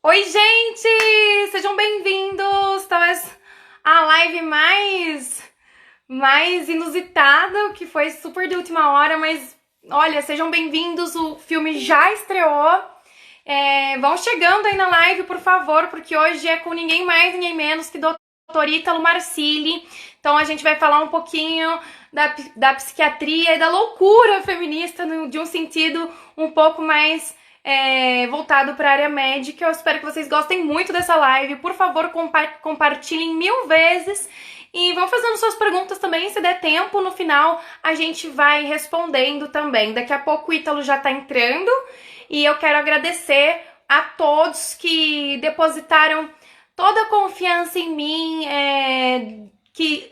Oi, gente! Sejam bem-vindos! Talvez a live mais inusitada, que foi super de última hora, mas olha, sejam bem-vindos, o filme já estreou. Vão chegando aí na live, por favor, porque hoje é com ninguém mais, ninguém menos que Dr. Ítalo Marcilli. Então a gente vai falar um pouquinho da psiquiatria e da loucura feminista de um sentido um pouco mais voltado para a área médica. Eu espero que vocês gostem muito dessa live. Por favor, compartilhem 1000 vezes e vão fazendo suas perguntas também, se der tempo. No final, a gente vai respondendo também. Daqui a pouco o Ítalo já tá entrando e eu quero agradecer a todos que depositaram toda a confiança em mim, que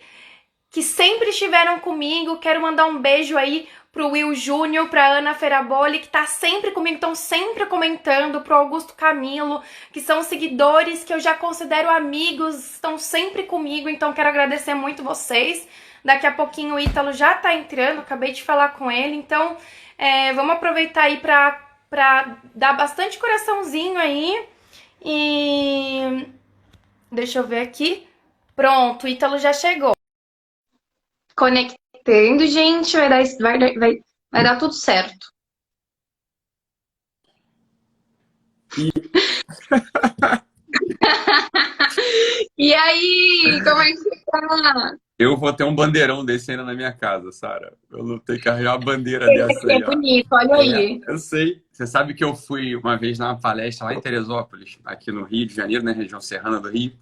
sempre estiveram comigo. Quero mandar um beijo aí pro Will Júnior, pra Ana Feraboli, que tá sempre comigo, estão sempre comentando, pro Augusto Camilo, que são seguidores que eu já considero amigos, estão sempre comigo, então quero agradecer muito vocês. Daqui a pouquinho o Ítalo já tá entrando, acabei de falar com ele, então vamos aproveitar aí pra dar bastante coraçãozinho aí. E deixa eu ver aqui. Pronto, o Ítalo já chegou. Conectando, gente, vai dar tudo certo. E E aí, como é que você tá? eu vou ter um bandeirão desse ainda na minha casa, Sara. Eu não tenho que arranjar uma bandeira dessa É aí, ó. bonito, olha aí. Eu sei. Você sabe que eu fui uma vez numa palestra lá em Teresópolis, aqui no Rio de Janeiro, na região serrana do Rio.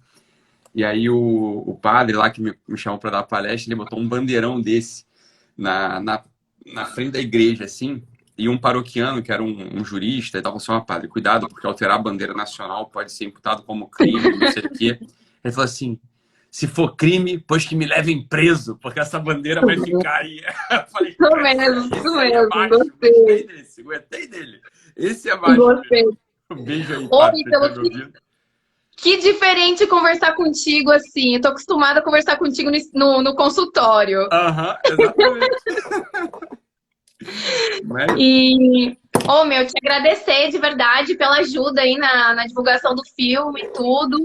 E aí o padre lá que me chamou para dar a palestra, ele botou um bandeirão desse na frente da igreja, assim. E um paroquiano, que era um jurista, e tava assim, ó, padre, cuidado, porque alterar a bandeira nacional pode ser imputado como crime, não sei o quê. Ele falou assim, se for crime, pois que me levem preso, porque essa bandeira vai ficar aí. Eu falei, Isso esse aí é mesmo, baixo, gostei. gostei dele. Esse é baixo. Gostei. Um beijo aí, padre, Oi, você tinha pelo me ouvido? que diferente conversar contigo assim. Eu tô acostumada a conversar contigo no consultório. Aham, exatamente. Mas, Meu, te agradecer de verdade pela ajuda aí na divulgação do filme e tudo.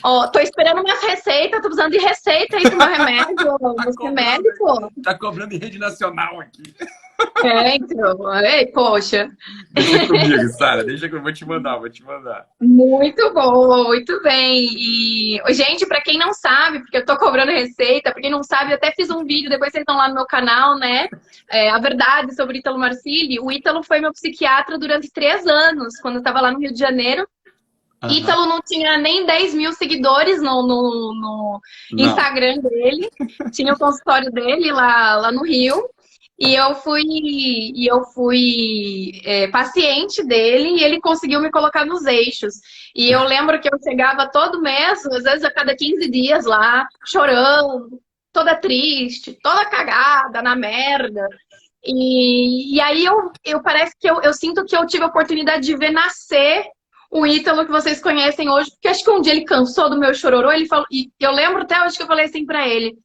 Ó, tô esperando umas receitas, tô precisando de receita aí pro meu remédio. tá Você é cobrando, médico? tá cobrando em rede nacional aqui. Então. Ei, poxa. Deixa comigo, Sara, deixa que eu vou te mandar, vou te mandar. Muito bom, muito bem. E, gente, pra quem não sabe, porque eu tô cobrando receita, pra quem não sabe, eu até fiz um vídeo, depois vocês estão lá no meu canal, né? A verdade sobre Ítalo Marcilli. O Ítalo foi meu psiquiatra durante 3 anos, quando eu tava lá no Rio de Janeiro. Aham. Ítalo não tinha nem 10 mil seguidores no Não. Instagram dele. Tinha o consultório dele lá no Rio. E eu fui paciente dele e ele conseguiu me colocar nos eixos. E eu lembro que eu chegava todo mês, às vezes a cada 15 dias lá, chorando, toda triste, toda cagada, na merda. E aí eu parece que eu sinto que eu tive a oportunidade de ver nascer o Ítalo que vocês conhecem hoje, porque acho que um dia ele cansou do meu chororô, ele falou, e eu lembro até hoje que eu falei assim pra ele: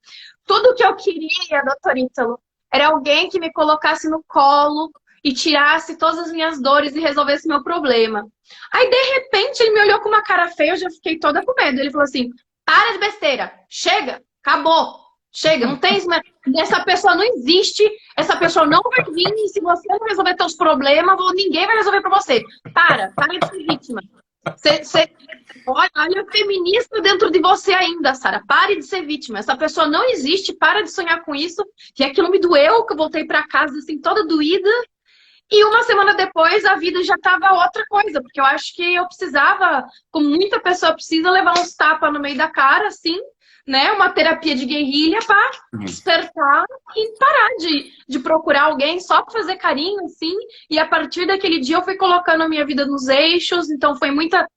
tudo que eu queria, doutor Ítalo, era alguém que me colocasse no colo e tirasse todas as minhas dores e resolvesse meu problema. Aí, de repente, ele me olhou com uma cara feia, eu já fiquei toda com medo. Ele falou assim: para de besteira, chega, acabou, chega, não tem isso mais. Essa pessoa não existe, essa pessoa não vai vir, e se você não resolver seus problemas, ninguém vai resolver pra você. Para de ser vítima. Olha a feminista dentro de você ainda, Sara. Pare de ser vítima. Essa pessoa não existe, para de sonhar com isso. E aquilo me doeu, que eu voltei pra casa assim, toda doída. E uma semana depois, a vida já tava outra coisa. Porque eu acho que eu precisava, como muita pessoa precisa, levar uns tapas no meio da cara, assim, né? Uma terapia de guerrilha para despertar e parar de procurar alguém só para fazer carinho, assim. E a partir daquele dia eu fui colocando a minha vida nos eixos. Então foi muita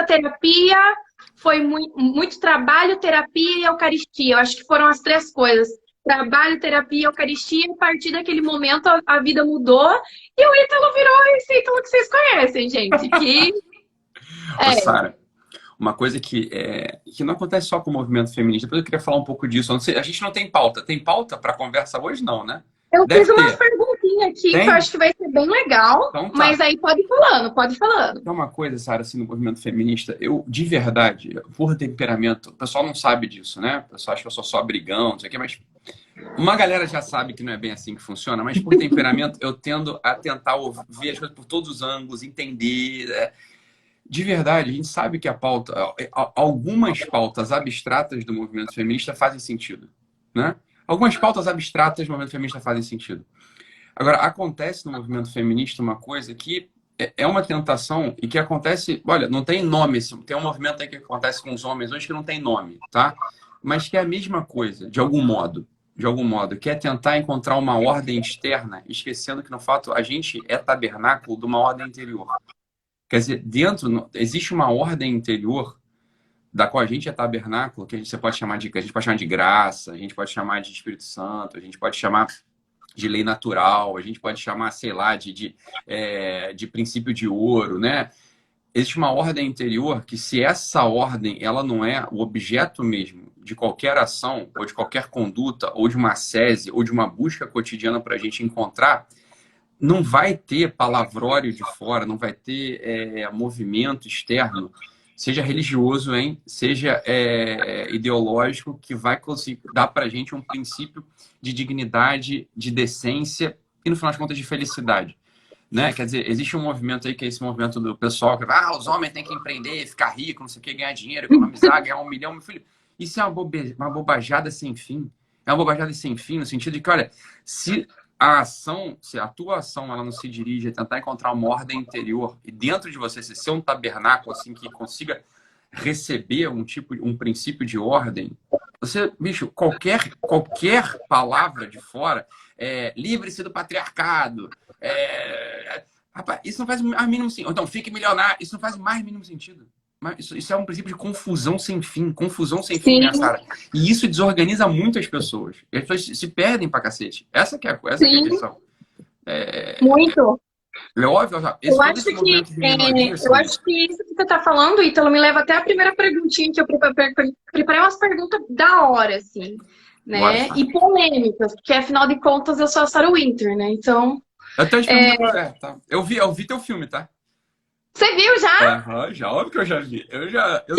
terapia, foi muito trabalho, terapia e eucaristia. Eu acho que foram as 3 coisas. Trabalho, terapia, eucaristia. E a partir daquele momento a vida mudou. E o Ítalo virou esse Ítalo que vocês conhecem, gente. Que Ô, é. Sara, uma coisa que não acontece só com o movimento feminista, depois eu queria falar um pouco disso. Eu não sei, a gente não tem pauta. Tem pauta para conversa hoje, não, né? Eu Deve fiz umas ter. perguntinhas aqui que eu Tem? acho que vai ser bem legal, Então mas tá. aí pode ir falando, pode ir falando. Tem uma coisa, Sara, assim, no movimento feminista, eu, de verdade, por temperamento, o pessoal não sabe disso, né? O pessoal acha que eu sou só brigão, não sei o quê, mas uma galera já sabe que não é bem assim que funciona, mas por temperamento eu tendo a tentar ver as coisas por todos os ângulos, entender. De verdade, a gente sabe que a pauta, algumas pautas abstratas do movimento feminista fazem sentido, né? Algumas pautas abstratas do movimento feminista fazem sentido. Agora, acontece no movimento feminista uma coisa que é uma tentação e que acontece, olha, não tem nome, tem um movimento aí que acontece com os homens hoje que não tem nome, tá? Mas que é a mesma coisa, de algum modo, que é tentar encontrar uma ordem externa, esquecendo que, no fato, a gente é tabernáculo de uma ordem interior. Quer dizer, existe uma ordem interior da qual a gente é tabernáculo, que você pode chamar de, que a gente pode chamar de graça, a gente pode chamar de Espírito Santo, a gente pode chamar de lei natural, a gente pode chamar, sei lá, de princípio de ouro, né? Existe uma ordem interior que, se essa ordem ela não é o objeto mesmo de qualquer ação, ou de qualquer conduta, ou de uma ascese, ou de uma busca cotidiana para a gente encontrar, não vai ter palavrório de fora, não vai ter movimento externo, seja religioso, hein? Seja ideológico, que vai conseguir dar para a gente um princípio de dignidade, de decência e, no final de contas, de felicidade. Né? Quer dizer, existe um movimento aí que é esse movimento do pessoal que os homens têm que empreender, ficar rico, não sei o que, ganhar dinheiro, economizar, ganhar 1 milhão, meu filho. Isso é uma bobajada sem fim. É uma bobajada sem fim, no sentido de que, olha, se a tua ação ela não se dirige a tentar encontrar uma ordem interior e dentro de você ser um tabernáculo assim que consiga receber um princípio de ordem, você, bicho, qualquer palavra de fora, livre-se do patriarcado, rapaz, isso não faz mais mínimo sentido. Então, fique milionário, isso não faz mais mínimo sentido. Mas isso é um princípio de confusão sem fim, né, Sim, Sara? E isso desorganiza muito as pessoas. E as pessoas se perdem pra cacete. Essa que é a sim, questão. muito. É óbvio, Eu todo acho esse que movimento de minorias eu são acho isso. que isso que você está falando, Ítalo, me leva até a primeira perguntinha que eu preparei umas perguntas da hora, assim, Bora, né? Sara. E polêmicas, porque afinal de contas eu sou a Sarah Winter, né? Então, Eu tenho as perguntas certas, tá? Eu vi teu filme, tá? você viu já? Aham, já, óbvio que eu já vi. Eu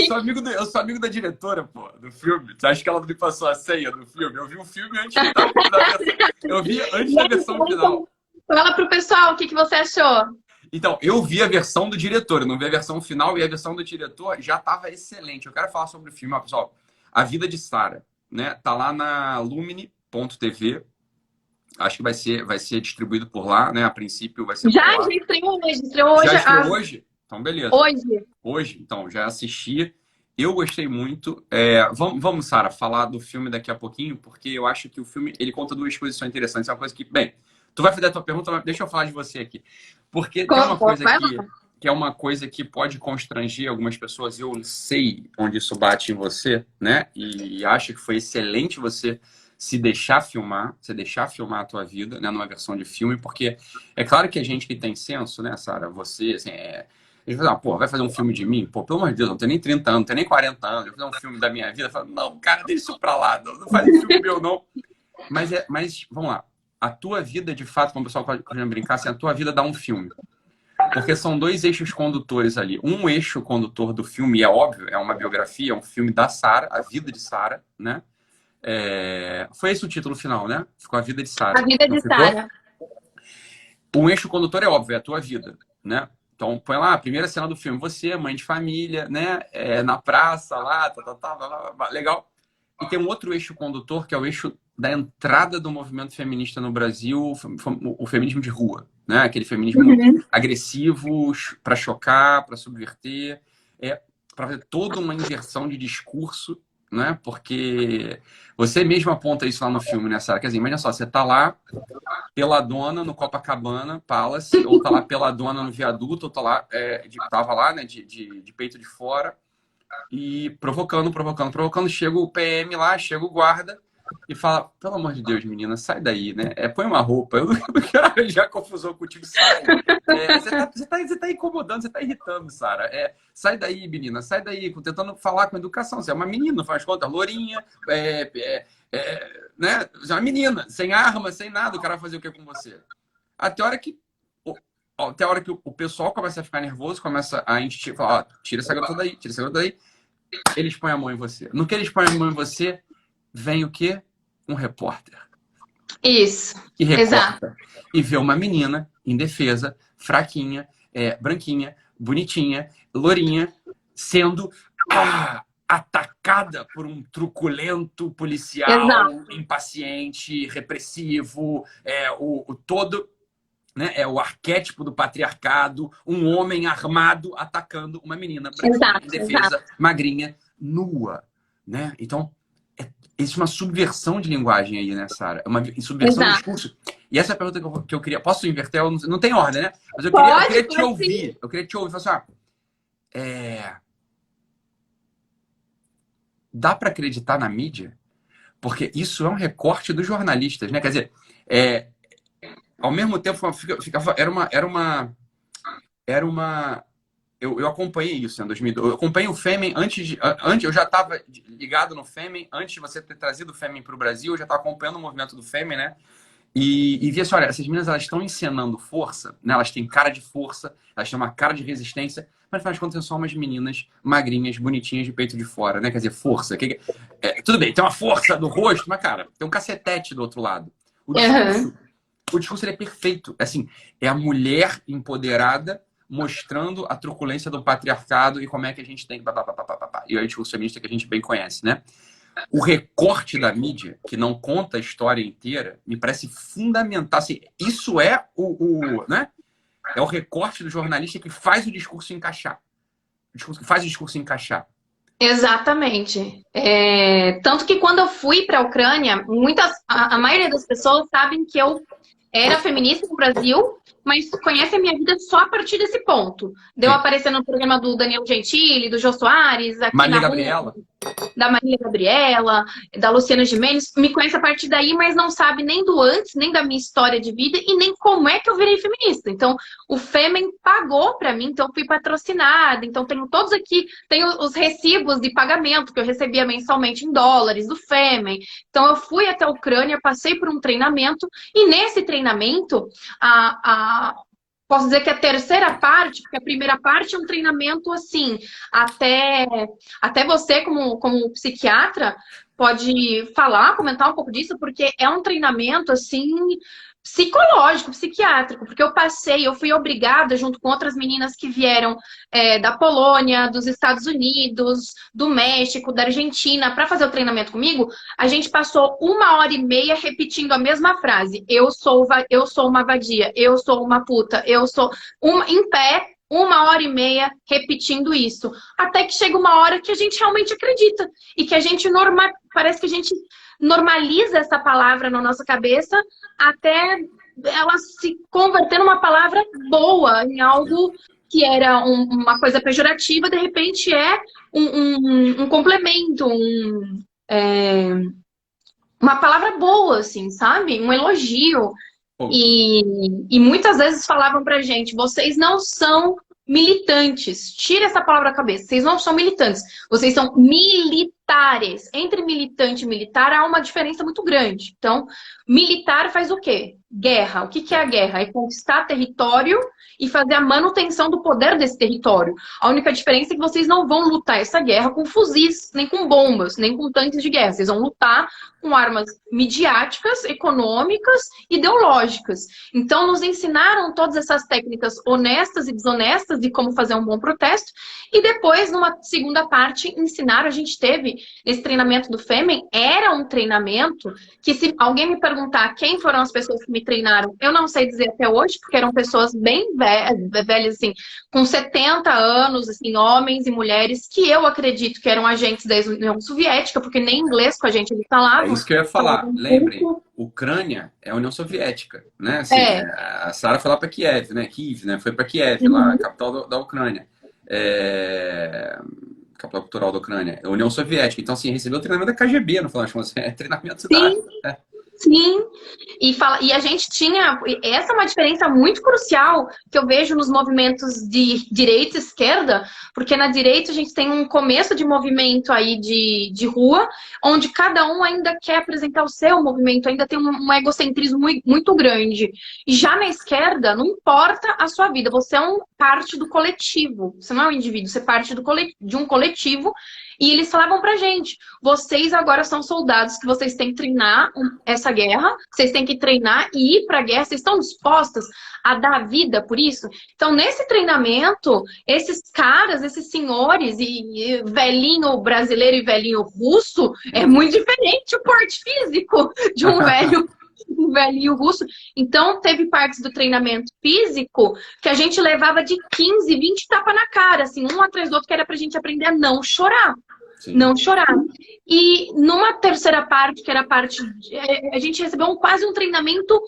sou amigo da diretora, pô, do filme. Você acha que ela me passou a senha do filme? Eu vi o filme antes da versão. Eu vi antes E da aí, versão final. fala pro pessoal o que você achou. Então, eu vi a versão do diretor, eu não vi a versão final, e a versão do diretor já estava excelente. Eu quero falar sobre o filme, ó, pessoal. A Vida de Sarah, né? Tá lá na Lumine.tv. Acho que vai ser distribuído por lá, né? A princípio vai ser por Já lá. estreou hoje, estreou Já hoje, estreou hoje? Então, beleza. hoje. Hoje, então, já assisti. Eu gostei muito. Vamos, Sara, falar do filme daqui a pouquinho, porque eu acho que o filme ele conta duas coisas que são interessantes. É uma coisa que, bem, tu vai fazer a tua pergunta, mas deixa eu falar de você aqui. Porque tem uma coisa Vai lá. que é uma coisa que pode constranger algumas pessoas. Eu sei onde isso bate em você, né? E acho que foi excelente você se deixar filmar a tua vida, né, numa versão de filme, porque é claro que a gente que tem senso, né, Sara, você, assim, ele fala, pô, vai fazer um filme de mim? Pô, pelo amor de Deus, não tenho nem 30 anos, não tenho nem 40 anos, eu vou fazer um filme da minha vida. Eu falo, não, cara, deixa isso pra lá, não faz filme meu, não. Mas, vamos lá, a tua vida, de fato, como o pessoal pode brincar, assim, a tua vida dá um filme. Porque são dois eixos condutores ali. Um eixo condutor do filme, é óbvio, é uma biografia, é um filme da Sarah, a vida de Sarah, né? Foi esse o título final, né? Ficou A Vida de Sarah. A vida Não de ficou? Sarah. Um eixo condutor é óbvio, é a tua vida, né? Então, põe lá a primeira cena do filme. Você, mãe de família, né? Na praça, lá, legal. E tem um outro eixo condutor, que é o eixo da entrada do movimento feminista no Brasil, o feminismo de rua, né? Aquele feminismo agressivo para chocar, para subverter, para fazer toda uma inversão de discurso, né? Porque você mesmo aponta isso lá no filme, né, Sarah? Quer dizer, imagina só, você tá lá peladona no Copacabana Palace, ou tá lá peladona no viaduto, ou tá lá, tava lá, né, de peito de fora, e provocando, chega o PM lá, chega o guarda, e fala, pelo amor de Deus, menina, sai daí, né? Põe uma roupa, eu não quero arranjar confusão contigo, sai. Você tá incomodando, você tá irritando, Sara. Sai daí, menina, sai daí, tentando falar com educação. Você é uma menina, faz conta, lourinha, né? Você é uma menina, sem arma, sem nada, o cara vai fazer o que com você? Até a hora que o pessoal começa a ficar nervoso, começa a insistir, falar, ó, tira essa garota daí, tira essa garota daí. Eles põem a mão em você. No que eles põem a mão em você, vem o quê? Um repórter. Isso. E Exato. recorta. E vê uma menina indefesa, fraquinha, branquinha, bonitinha, lourinha, sendo atacada por um truculento policial, Exato. impaciente, repressivo, o todo... Né? É o arquétipo do patriarcado, um homem armado atacando uma menina branquinha, indefesa, magrinha, nua. Né? Então, existe uma subversão de linguagem aí, né, Sara? Uma subversão de discurso. E essa é a pergunta que eu queria... Posso inverter? Não tem ordem, né? Mas eu queria te ouvir. Eu queria te ouvir. Falar assim, dá para acreditar na mídia? Porque isso é um recorte dos jornalistas, né? Quer dizer, ao mesmo tempo, eu acompanhei isso em 2012. Eu acompanhei o Fêmen antes eu já estava ligado no Fêmen, antes de você ter trazido o Fêmen para o Brasil, eu já estava acompanhando o movimento do Fêmen, né? E via assim, olha, essas meninas, elas estão encenando força, né? Elas têm cara de força, elas têm uma cara de resistência, mas, afinal de contas, são umas meninas magrinhas, bonitinhas, de peito de fora, né? Quer dizer, força. Tudo bem, tem uma força do rosto, mas, cara, tem um cacetete do outro lado. O discurso ele é perfeito. Assim, é a mulher empoderada mostrando a truculência do patriarcado e como é que a gente tem que... E é o discurso feminista que a gente bem conhece, né? O recorte da mídia, que não conta a história inteira, me parece fundamental. Assim, isso é né? É o recorte do jornalista que faz o discurso encaixar. Exatamente. Tanto que quando eu fui para a Ucrânia, a maioria das pessoas sabem que eu era feminista no Brasil, mas conhece a minha vida só a partir desse ponto. Deu aparecer no programa do Danilo Gentili, do Jô Soares, aqui Marília na Gabriela. Da Marília Gabriela, da Luciana Gimenez, me conhece a partir daí, mas não sabe nem do antes, nem da minha história de vida e nem como é que eu virei feminista. Então, o Fêmen pagou para mim, então eu fui patrocinada, então tenho todos aqui, tenho os recibos de pagamento que eu recebia mensalmente em dólares do Fêmen. Então, eu fui até a Ucrânia, passei por um treinamento e nesse treinamento, posso dizer que a terceira parte, porque a primeira parte é um treinamento assim, até você como psiquiatra pode falar, comentar um pouco disso, porque é um treinamento assim psicológico, psiquiátrico, porque eu fui obrigada, junto com outras meninas que vieram da Polônia, dos Estados Unidos, do México, da Argentina, para fazer o treinamento comigo, a gente passou 1h30 repetindo a mesma frase. Eu sou uma vadia, eu sou uma puta, eu sou em pé, 1h30 repetindo isso. Até que chega uma hora que a gente realmente acredita. E que a gente parece que a gente normaliza essa palavra na nossa cabeça até ela se converter numa palavra boa, em algo que era uma coisa pejorativa, de repente é um complemento, uma palavra boa, assim, sabe? Um elogio. E muitas vezes falavam pra gente, vocês não são militantes. Tira essa palavra da cabeça. Vocês não são militantes. Vocês são militares. Entre militante e militar há uma diferença muito grande. Então, militar faz o quê? Guerra. O que é a guerra? É conquistar território e fazer a manutenção do poder desse território. A única diferença é que vocês não vão lutar essa guerra com fuzis, nem com bombas, nem com tanques de guerra. Vocês vão lutar com armas midiáticas, econômicas, ideológicas. Então, nos ensinaram todas essas técnicas honestas e desonestas de como fazer um bom protesto. E depois, numa segunda parte, ensinaram, a gente teve esse treinamento do Fêmen, era um treinamento que, se alguém me perguntar quem foram as pessoas que me treinaram, eu não sei dizer até hoje, porque eram pessoas bem velhas, assim, com 70 anos, assim, homens e mulheres, que eu acredito que eram agentes da União Soviética, porque nem inglês com a gente eles falavam. É isso que eu ia falar. Lembrem, Ucrânia é a União Soviética, né? Assim, a Sara foi lá para Kiev, né? Kiev, né? Foi para Kiev, lá, a capital da Ucrânia. capital cultural da Ucrânia, a União Soviética. Então, assim, recebeu treinamento da KGB, no final das contas. É treinamento da... Sim. Sim, e a gente tinha. Essa é uma diferença muito crucial que eu vejo nos movimentos de direita e esquerda, porque na direita a gente tem um começo de movimento aí de rua, onde cada um ainda quer apresentar o seu movimento, ainda tem um egocentrismo muito grande. E já na esquerda, não importa a sua vida, você é parte do coletivo, você não é um indivíduo, você é parte de um coletivo. E eles falavam pra gente, vocês agora são soldados que vocês têm que treinar essa guerra, vocês têm que treinar e ir pra guerra, vocês estão dispostos a dar a vida por isso? Então, nesse treinamento, esses caras, esses senhores, e velhinho brasileiro e velhinho russo, é muito diferente o porte físico de um velhinho russo. Então, teve partes do treinamento físico que a gente levava de 15, 20 tapas na cara, assim, um atrás do outro, que era pra gente aprender a não chorar. Sim. Não chorar. E numa terceira parte, que era a parte... A gente recebeu quase um treinamento,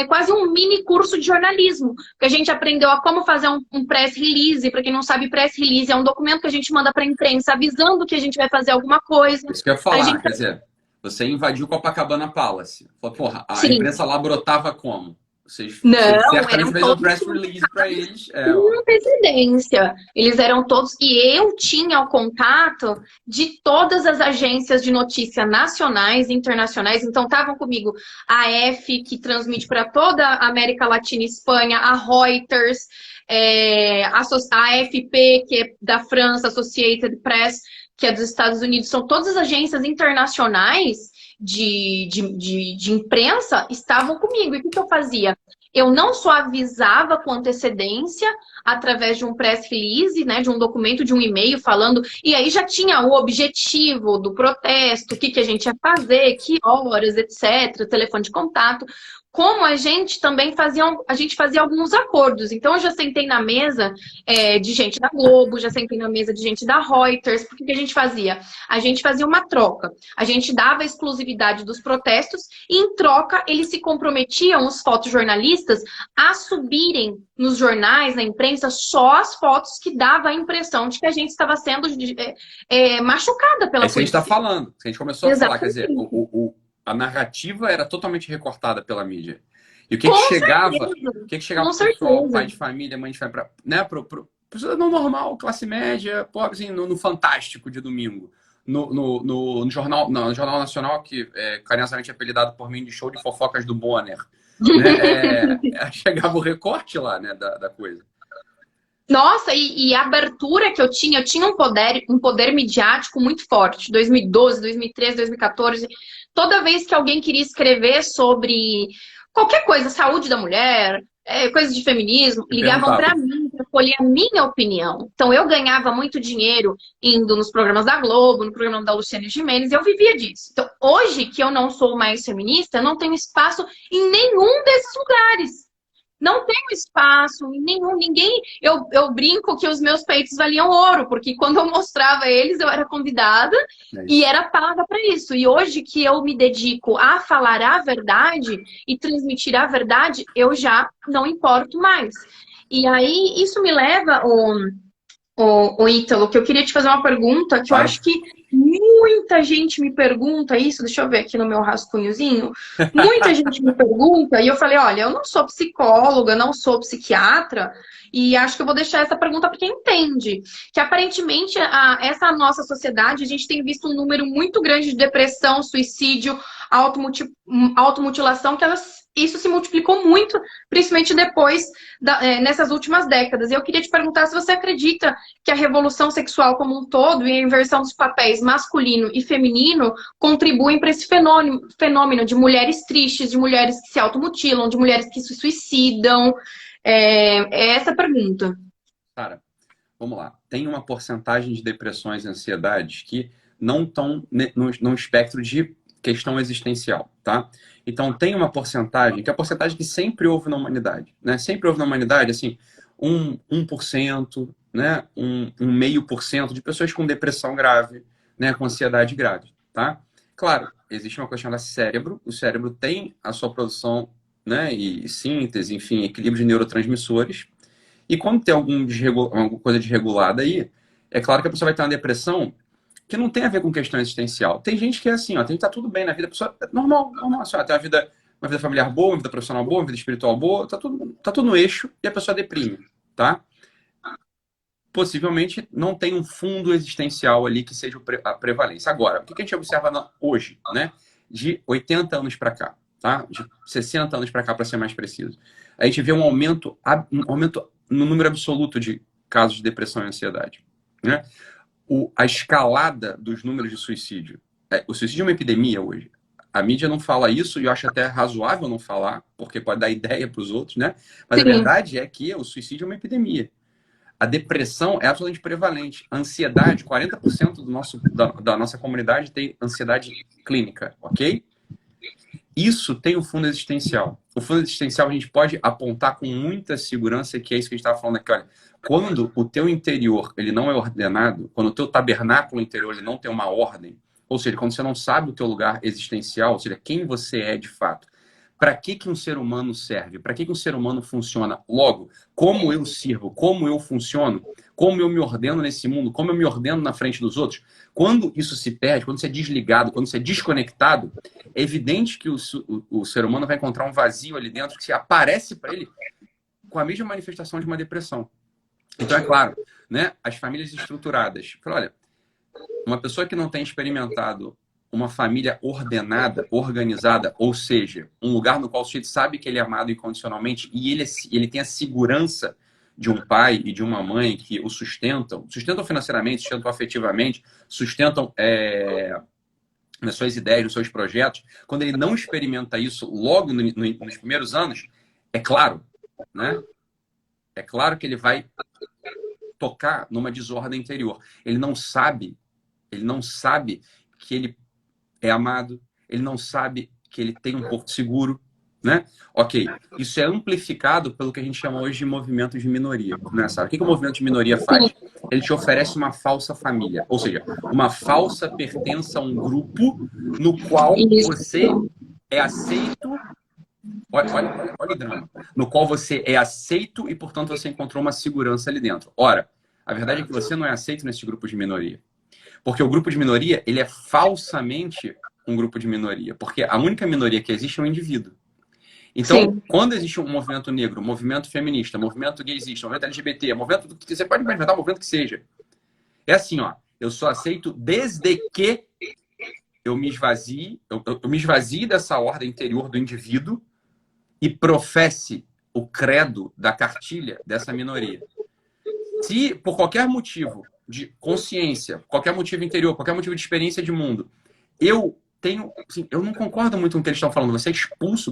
quase um mini curso de jornalismo, que a gente aprendeu a como fazer um press release. Para quem não sabe, press release é um documento que a gente manda para a imprensa avisando que a gente vai fazer alguma coisa. Isso que eu ia falar, quer dizer, você invadiu Copacabana Palace. Falou, porra, a Sim. imprensa lá brotava como? Vocês certamente fez um press release para eles. Uma antecedência. Eles eram todos... E eu tinha o contato de todas as agências de notícia nacionais e internacionais. Então, estavam comigo a AF, que transmite para toda a América Latina e Espanha, a Reuters, a AFP, que é da França, Associated Press, que é dos Estados Unidos. São todas as agências internacionais de imprensa estavam comigo. E o que eu fazia? Eu não só avisava com antecedência, através de um press release, né, de um documento, de um e-mail falando, e aí já tinha o objetivo do protesto, o que a gente ia fazer, que horas, etc., telefone de contato. Como a gente também fazia alguns acordos. Então, eu já sentei na mesa de gente da Globo, já sentei na mesa de gente da Reuters. Porque o que a gente fazia? A gente fazia uma troca. A gente dava a exclusividade dos protestos e, em troca, eles se comprometiam, os fotojornalistas, a subirem nos jornais, na imprensa, só as fotos que davam a impressão de que a gente estava sendo machucada pela polícia. É isso que a gente está falando. A gente começou a falar, quer dizer, a narrativa era totalmente recortada pela mídia. E o que chegava para o pessoal, pai de família, mãe de família, né, pro no normal, classe média, pobre, assim, no Fantástico de domingo, no jornal Nacional, que é carinhosamente apelidado por mim de show de fofocas do Bonner. Né, chegava o recorte lá, né, da coisa. Nossa, e a abertura que eu tinha um poder midiático muito forte. 2012, 2013, 2014. Toda vez que alguém queria escrever sobre qualquer coisa, saúde da mulher, coisa de feminismo, ligavam para mim para colher a minha opinião. Então, eu ganhava muito dinheiro indo nos programas da Globo, no programa da Luciane Gimenez, e eu vivia disso. Então, hoje que eu não sou mais feminista, eu não tenho espaço em nenhum desses lugares. Não tenho espaço em nenhum, ninguém... Eu brinco que os meus peitos valiam ouro, porque quando eu mostrava eles, eu era convidada e era paga para isso. E hoje que eu me dedico a falar a verdade e transmitir a verdade, eu já não importo mais. E aí, isso me leva, o Ítalo, que eu queria te fazer uma pergunta, que eu acho que muita gente me pergunta isso, deixa eu ver aqui no meu rascunhozinho, muita gente me pergunta, e eu falei, olha, eu não sou psicóloga, não sou psiquiatra, e acho que eu vou deixar essa pergunta para quem entende, que aparentemente essa nossa sociedade, a gente tem visto um número muito grande de depressão, suicídio, automutilação, que isso se multiplicou muito, principalmente depois, nessas últimas décadas. E eu queria te perguntar se você acredita que a revolução sexual como um todo e a inversão dos papéis masculino e feminino contribuem para esse fenômeno de mulheres tristes, de mulheres que se automutilam, de mulheres que se suicidam. É essa a pergunta. Cara, vamos lá. Tem uma porcentagem de depressões e ansiedades que não estão no espectro de questão existencial, tá? Então, tem uma porcentagem, que é a porcentagem que sempre houve na humanidade, né? Sempre houve na humanidade, assim, 1%, né? 0,5% de pessoas com depressão grave, né? Com ansiedade grave, tá? Claro, existe uma coisa chamada cérebro. O cérebro tem a sua produção, né? E síntese, enfim, equilíbrio de neurotransmissores. E quando tem alguma coisa desregulada aí, É claro que a pessoa vai ter uma depressão que não tem a ver com questão existencial. Tem gente que é assim, ó, tem que estar tudo bem na vida, a pessoa é normal, normal, assim, ó, tem uma vida familiar boa, uma vida profissional boa, uma vida espiritual boa, tá tudo no eixo e a pessoa deprime, tá? Possivelmente não tem um fundo existencial ali que seja a prevalência. Agora, o que a gente observa hoje, né? De 80 anos para cá, tá? De 60 anos para cá, para ser mais preciso. A gente vê um aumento no número absoluto de casos de depressão e ansiedade, né? A escalada dos números de suicídio. O suicídio é uma epidemia hoje. A mídia não fala isso e eu acho até razoável não falar, porque pode dar ideia para os outros, né? Mas a verdade é que o suicídio é uma epidemia. A depressão é absolutamente prevalente. A ansiedade, 40% da nossa comunidade tem ansiedade clínica, ok? Isso tem um fundo existencial. O fundo existencial a gente pode apontar com muita segurança que é isso que a gente estava falando aqui. Olha, quando o teu interior ele não é ordenado, quando o teu tabernáculo interior ele não tem uma ordem, ou seja, quando você não sabe o teu lugar existencial, ou seja, quem você é de fato, para que um ser humano serve? Para que um ser humano funciona? Logo, como eu sirvo? Como eu funciono? Como eu me ordeno nesse mundo? Como eu me ordeno na frente dos outros? Quando isso se perde, quando você é desligado, quando você é desconectado, é evidente que o ser humano vai encontrar um vazio ali dentro que se aparece para ele com a mesma manifestação de uma depressão. Então, é claro, né, as famílias estruturadas. Olha, uma pessoa que não tem experimentado uma família ordenada, organizada, ou seja, um lugar no qual o sujeito sabe que ele é amado incondicionalmente e ele tem a segurança de um pai e de uma mãe que o sustentam financeiramente, sustentam afetivamente, sustentam nas suas ideias, nos seus projetos. Quando ele não experimenta isso logo nos primeiros anos, é claro, né? É claro que ele vai tocar numa desordem interior. Ele não sabe que ele é amado, ele não sabe que ele tem um porto seguro, né? Ok, isso é amplificado pelo que a gente chama hoje de movimento de minoria, né? Sabe? O que o movimento de minoria faz? Ele te oferece uma falsa família, ou seja, uma falsa pertença a um grupo no qual você é aceito. Olha o drama. No qual você é aceito e, portanto, você encontrou uma segurança ali dentro. Ora, a verdade é que você não é aceito nesse grupo de minoria. Porque o grupo de minoria, ele é falsamente um grupo de minoria. Porque a única minoria que existe é o indivíduo. Então, quando existe um movimento negro, um movimento feminista, um movimento gaysista, um movimento LGBT, um movimento do que você pode inventar, um movimento que seja. É assim, ó. Eu sou aceito desde que eu me esvazie, eu me esvazie dessa ordem interior do indivíduo e professe o credo da cartilha dessa minoria. Se, por qualquer motivo de consciência, qualquer motivo interior, qualquer motivo de experiência de mundo, eu tenho, assim, eu não concordo muito com o que eles estão falando. Você é expulso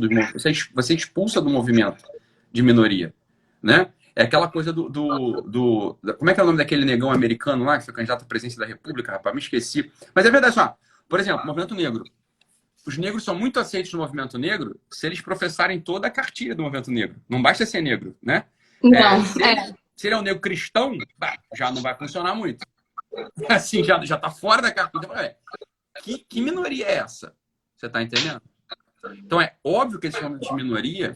você expulsa do movimento de minoria, né? É aquela coisa como é que é o nome daquele negão americano lá que foi candidato à presidência da República, rapaz? Me esqueci. Mas é verdade, só. Por exemplo, o movimento negro. Os negros são muito aceitos no movimento negro se eles professarem toda a cartilha do movimento negro. Não basta ser negro, né? Não, se ele é um negro cristão, já não vai funcionar muito. Assim, já tá fora da cartilha. Que minoria é essa? Você tá entendendo? Então, é óbvio que esses momentos de minoria,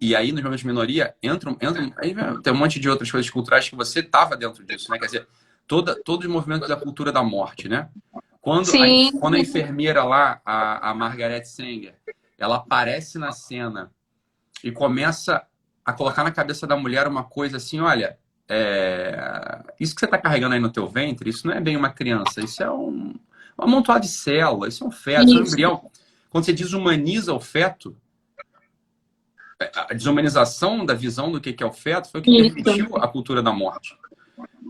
e aí nos momentos de minoria, entram aí tem um monte de outras coisas culturais que você tava dentro disso, né? Quer dizer, todos os movimentos da cultura da morte, né? Quando a enfermeira lá, a Margaret Sanger, ela aparece na cena e começa a colocar na cabeça da mulher uma coisa assim, olha, isso que você está carregando aí no teu ventre, isso não é bem uma criança, isso é um amontoado de células, isso é um feto, isso é um embrião. Quando você desumaniza o feto, a desumanização da visão do que é o feto foi o que permitiu a cultura da morte.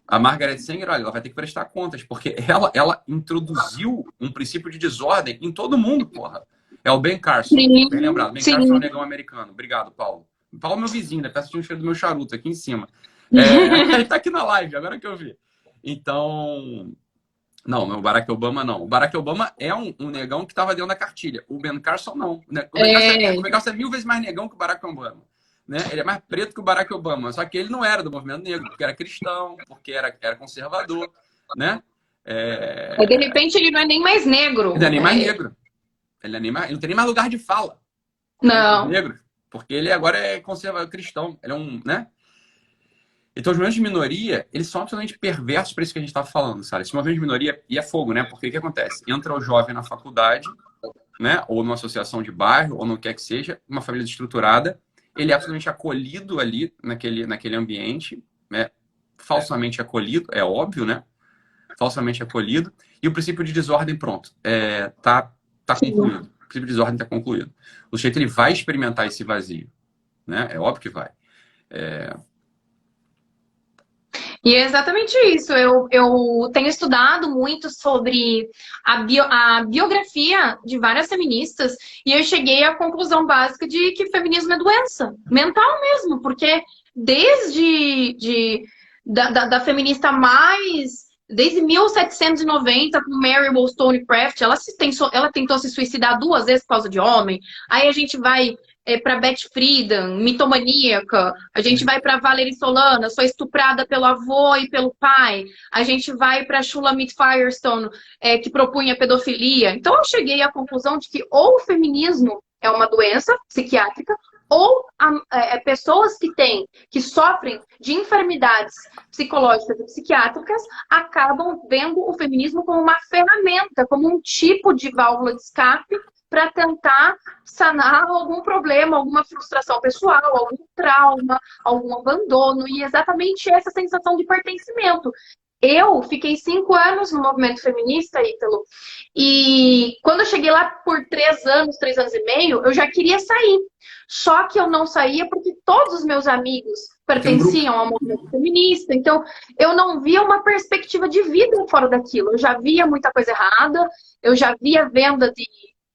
A Margaret Sanger, olha, ela vai ter que prestar contas, porque ela introduziu um princípio de desordem em todo mundo, porra. É o Ben Carson, bem lembrado. Ben Carson é um negão americano. Obrigado, Paulo. Paulo é meu vizinho, né? Tá assistindo o cheiro do meu charuto aqui em cima. Ele tá aqui na live, agora que eu vi. Então... Não, o Barack Obama não. O Barack Obama é um negão que estava dentro da cartilha. O Ben Carson não. O Ben Carson é 1000 vezes mais negão que o Barack Obama. Né? Ele é mais preto que o Barack Obama. Só que ele não era do movimento negro, porque era cristão, porque era conservador. Né? De repente ele não é nem mais negro. Ele não é nem mais negro. Ele não tem nem mais lugar de fala. Não. Negro. Porque ele agora é conservador cristão. Ele é um, né? Então, os movimentos de minoria, eles são absolutamente perversos para isso que a gente está falando, sabe? Esse movimento de minoria, e é fogo, né? Porque o que acontece? Entra o jovem na faculdade, né? Ou numa associação de bairro, ou no que é que seja, uma família estruturada, ele é absolutamente acolhido ali, naquele ambiente, né? Falsamente acolhido, é óbvio, né? Falsamente acolhido, e o princípio de desordem, pronto, tá concluído. O princípio de desordem está concluído. O sujeito, ele vai experimentar esse vazio, né? É óbvio que vai. E é exatamente isso. Eu tenho estudado muito sobre a biografia de várias feministas e eu cheguei à conclusão básica de que feminismo é doença mental mesmo, porque da feminista mais. Desde 1790, com Mary Wollstonecraft, ela tentou se suicidar 2 vezes por causa de homem. Aí a gente vai para Beth Friedan, mitomaníaca. A gente vai para Valerie Solanas, foi estuprada pelo avô e pelo pai. A gente vai para Shulamit Firestone, que propunha pedofilia. Então eu cheguei à conclusão de que ou o feminismo é uma doença psiquiátrica, ou pessoas que sofrem de enfermidades psicológicas e psiquiátricas acabam vendo o feminismo como uma ferramenta, como um tipo de válvula de escape para tentar sanar algum problema, alguma frustração pessoal, algum trauma, algum abandono, e exatamente essa sensação de pertencimento. Eu fiquei 5 anos no movimento feminista, Ítalo, e quando eu cheguei lá por 3 anos, 3 anos e meio, eu já queria sair. Só que eu não saía porque todos os meus amigos pertenciam ao movimento feminista, então eu não via uma perspectiva de vida fora daquilo. Eu já via muita coisa errada, eu já via venda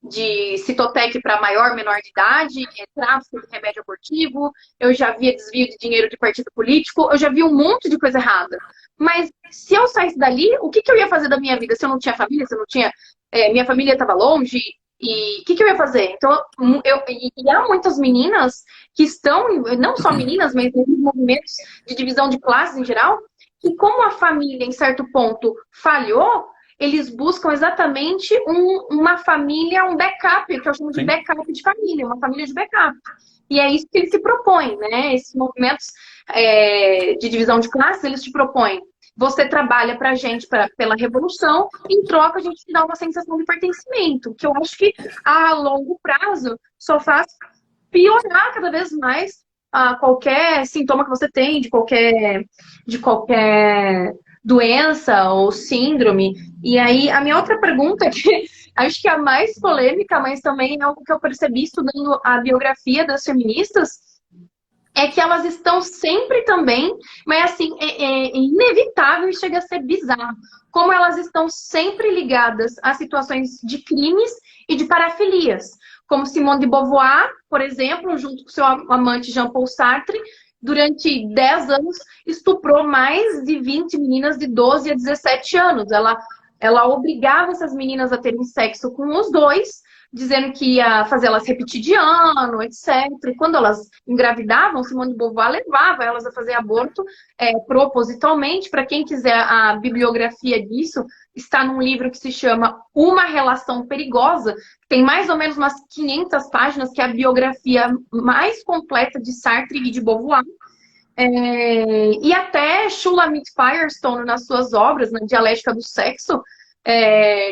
de Citotec para maior, menor de idade, tráfico de remédio abortivo, eu já via desvio de dinheiro de partido político, eu já vi um monte de coisa errada. Mas se eu saísse dali, o que eu ia fazer da minha vida? Se eu não tinha família, se eu não tinha... minha família estava longe, e o que eu ia fazer? Então, e há muitas meninas que estão, não só meninas, mas em movimentos de divisão de classes em geral, que como a família, em certo ponto, falhou, eles buscam exatamente uma família, um backup, que eu chamo de backup de família, uma família de backup. E é isso que eles se propõem, né? Esses movimentos de divisão de classes, eles te propõem. Você trabalha pra gente pela revolução, em troca a gente te dá uma sensação de pertencimento, que eu acho que a longo prazo só faz piorar cada vez mais qualquer sintoma que você tem, de qualquer doença ou síndrome. E aí, a minha outra pergunta, que acho que é a mais polêmica, mas também é algo que eu percebi estudando a biografia das feministas, é que elas estão sempre também, mas assim, é inevitável e chega a ser bizarro, como elas estão sempre ligadas a situações de crimes e de parafilias. Como Simone de Beauvoir, por exemplo, junto com seu amante Jean-Paul Sartre, durante 10 anos, estuprou mais de 20 meninas de 12 a 17 anos. Ela obrigava essas meninas a terem sexo com os dois, dizendo que ia fazê-las repetir de ano, etc. E quando elas engravidavam, Simone de Beauvoir levava elas a fazer aborto propositalmente. Para quem quiser a bibliografia disso, está num livro que se chama Uma Relação Perigosa, tem mais ou menos umas 500 páginas, que é a biografia mais completa de Sartre e de Beauvoir. E até Shulamit Firestone, nas suas obras, na Dialética do Sexo,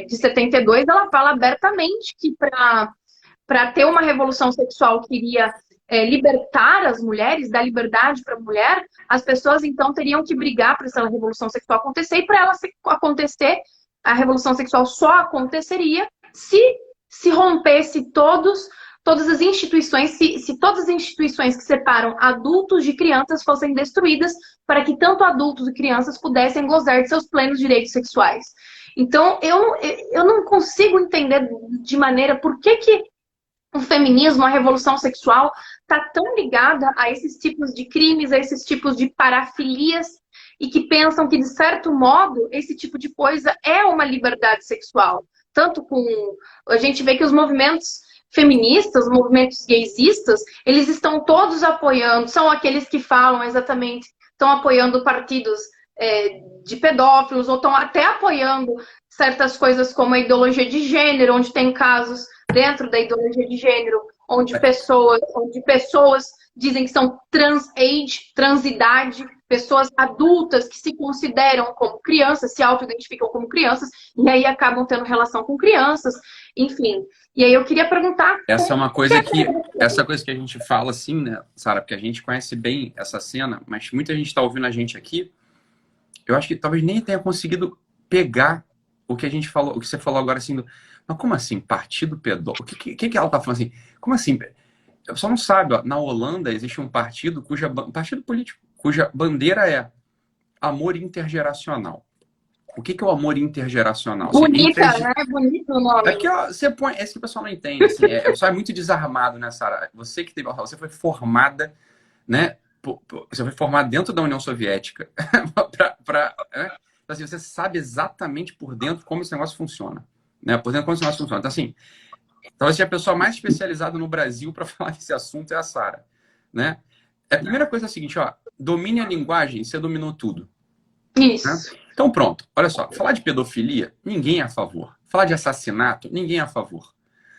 de 72, ela fala abertamente que para ter uma revolução sexual que iria libertar as mulheres, dar liberdade para a mulher, as pessoas então teriam que brigar para essa revolução sexual acontecer, e para ela acontecer, a revolução sexual só aconteceria se rompesse todas as instituições, se todas as instituições que separam adultos de crianças fossem destruídas, para que tanto adultos e crianças pudessem gozar de seus plenos direitos sexuais. Então, eu não consigo entender de maneira por que o feminismo, a revolução sexual, está tão ligada a esses tipos de crimes, a esses tipos de parafilias, e que pensam que, de certo modo, esse tipo de coisa é uma liberdade sexual. Tanto com... A gente vê que os movimentos feministas, os movimentos gaysistas, eles estão todos apoiando, são aqueles que falam exatamente, estão apoiando partidos de pedófilos, ou estão até apoiando certas coisas como a ideologia de gênero, onde tem casos dentro da ideologia de gênero, onde pessoas dizem que são trans-age, transidade, pessoas adultas que se consideram como crianças, se auto-identificam como crianças, e aí acabam tendo relação com crianças, enfim. E aí eu queria perguntar... Essa é uma coisa que... Essa coisa que a gente fala assim, né, Sara? Porque a gente conhece bem essa cena, mas muita gente está ouvindo a gente aqui. Eu acho que talvez nem tenha conseguido pegar o que a gente falou, o que você falou agora, assim, mas como assim, partido pedófilo? O que ela tá falando assim? Como assim? O pessoal não sabe, ó, na Holanda existe um partido partido político, cuja bandeira é amor intergeracional. O que é o amor intergeracional? Bonita, né? Bonito o nome. É que ó, você põe, é isso que o pessoal não entende, assim, o pessoal é muito desarmado, né, Sara? Você que teve, você foi formada, né? Você foi formada dentro da União Soviética, né? Então, assim, você sabe exatamente por dentro como esse negócio funciona, né? Por dentro como esse negócio funciona. Então, assim, talvez a pessoa mais especializada no Brasil para falar desse assunto é a Sara, né? A primeira coisa é a seguinte, ó, domine a linguagem, você dominou tudo. Isso. Né? Então, pronto, olha só, falar de pedofilia, ninguém é a favor. Falar de assassinato, ninguém é a favor.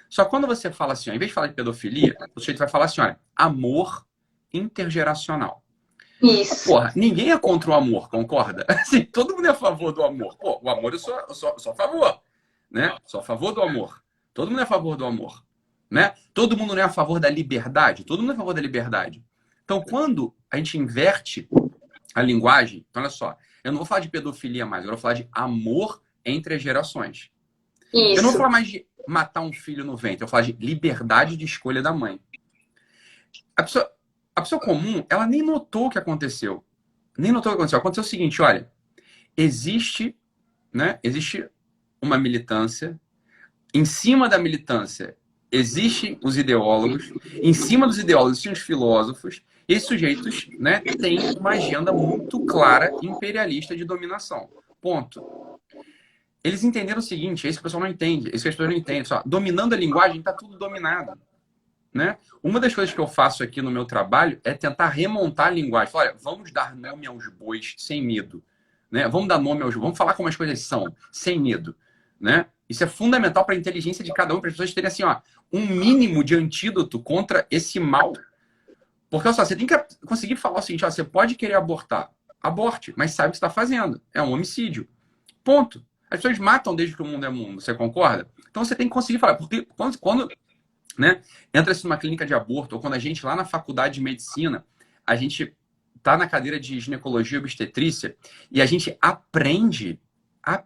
Só que quando você fala assim, ó, em vez de falar de pedofilia, o sujeito vai falar assim, olha, amor intergeracional. Isso. Porra, ninguém é contra o amor, concorda? Assim, todo mundo é a favor do amor. Pô, o amor eu sou a favor, né? Sou a favor do amor. Todo mundo é a favor do amor, né? Todo mundo não é a favor da liberdade. Todo mundo é a favor da liberdade. Então, quando a gente inverte a linguagem, então, olha só, eu não vou falar de pedofilia mais, eu vou falar de amor entre as gerações. Isso. Eu não vou falar mais de matar um filho no ventre, eu vou falar de liberdade de escolha da mãe. A pessoa comum, ela nem notou o que aconteceu. Nem notou o que aconteceu. Aconteceu o seguinte, olha, existe, né, existe uma militância, em cima da militância existem os ideólogos, em cima dos ideólogos existem os filósofos, e esses sujeitos, né, têm uma agenda muito clara imperialista de dominação. Ponto. Eles entenderam o seguinte, é isso que o pessoal não entende, é isso que as pessoas não entendem. Só, dominando a linguagem, está tudo dominado. Né? Uma das coisas que eu faço aqui no meu trabalho é tentar remontar a linguagem. Olha, vamos dar nome aos bois sem medo. Né? Vamos dar nome aos bois, vamos falar como as coisas são, sem medo. Né? Isso é fundamental para a inteligência de cada um, para as pessoas terem assim, ó, um mínimo de antídoto contra esse mal. Porque olha só, você tem que conseguir falar o seguinte, ó, você pode querer abortar, aborte, mas sabe o que você está fazendo. É um homicídio. Ponto. As pessoas matam desde que o mundo é mundo, você concorda? Então você tem que conseguir falar, porque quando né, entra-se numa clínica de aborto, ou quando a gente lá na faculdade de medicina, a gente tá na cadeira de ginecologia e obstetrícia, e a gente aprende a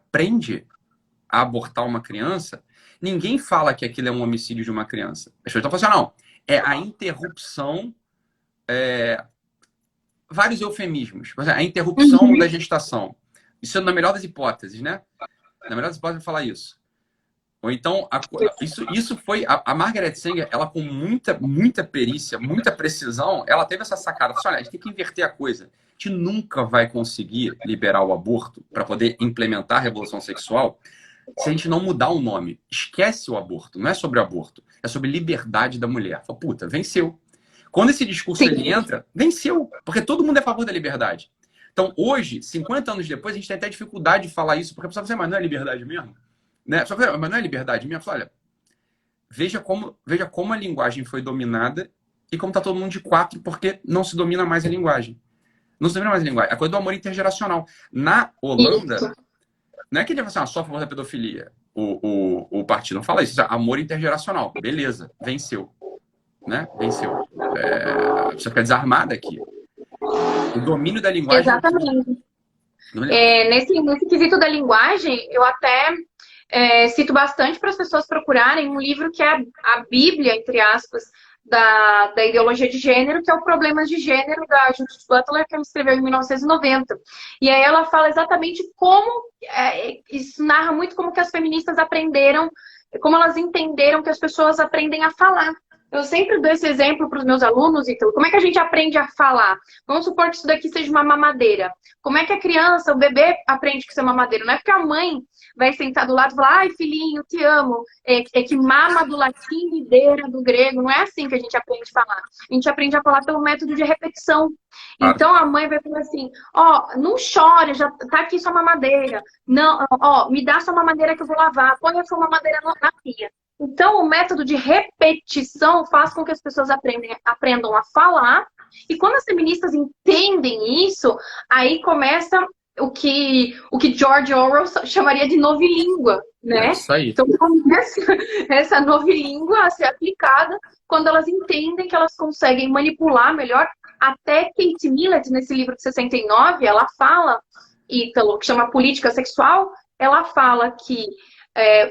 abortar uma criança, ninguém fala que aquilo é um homicídio de uma criança. As pessoas estão falando assim, não, é a interrupção, vários eufemismos, a interrupção da gestação. Isso é na melhor das hipóteses, né? Na melhor das hipóteses, eu falar isso. Ou então, isso foi... A Margaret Sanger, ela com muita perícia, muita precisão, ela teve essa sacada. Ela disse, olha, a gente tem que inverter a coisa. A gente nunca vai conseguir liberar o aborto para poder implementar a revolução sexual se a gente não mudar o nome. Esquece o aborto. Não é sobre aborto. É sobre liberdade da mulher. Fala, puta, venceu. Quando esse discurso ele entra, venceu. Porque todo mundo é a favor da liberdade. Então, hoje, 50 anos depois, a gente tem até dificuldade de falar isso. Porque a pessoa fala assim, mas não é liberdade mesmo? Né? Mas não é liberdade minha? Olha, veja como a linguagem foi dominada e como está todo mundo de quatro, porque não se domina mais a linguagem. Não se domina mais a linguagem. A coisa do amor intergeracional. Na Holanda, não é que ele vai falar assim, só a favor da pedofilia. O partido não fala isso. Amor intergeracional. Beleza, venceu. Né? Venceu. Você fica desarmada aqui. O domínio da linguagem... Exatamente. Nesse quesito da linguagem, eu até... cito bastante para as pessoas procurarem um livro que é a Bíblia, entre aspas, da ideologia de gênero, que é o Problemas de Gênero, da Judith Butler, que ela escreveu em 1990. E aí ela fala exatamente como, isso narra muito como que as feministas aprenderam, como elas entenderam que as pessoas aprendem a falar. Eu sempre dou esse exemplo para os meus alunos, então, como é que a gente aprende a falar? Vamos supor que isso daqui seja uma mamadeira. Como é que a criança, o bebê, aprende que isso é mamadeira? Não é porque a mãe vai sentar do lado e falar, ai, filhinho, te amo. É que mama do latim, videira do grego. Não é assim que a gente aprende a falar. A gente aprende a falar pelo método de repetição. Então a mãe vai falar assim, ó, não chore, já tá aqui sua mamadeira. Não, ó, me dá sua mamadeira que eu vou lavar. Põe a sua mamadeira na pia. Então, o método de repetição faz com que as pessoas aprendam a falar. E quando as feministas entendem isso, aí começa o que George Orwell chamaria de novilíngua, É né? isso aí. Então, começa essa novilíngua a ser aplicada quando elas entendem que elas conseguem manipular melhor. Até Kate Millett, nesse livro de 69, ela fala, Ítalo, que chama Política Sexual, ela fala que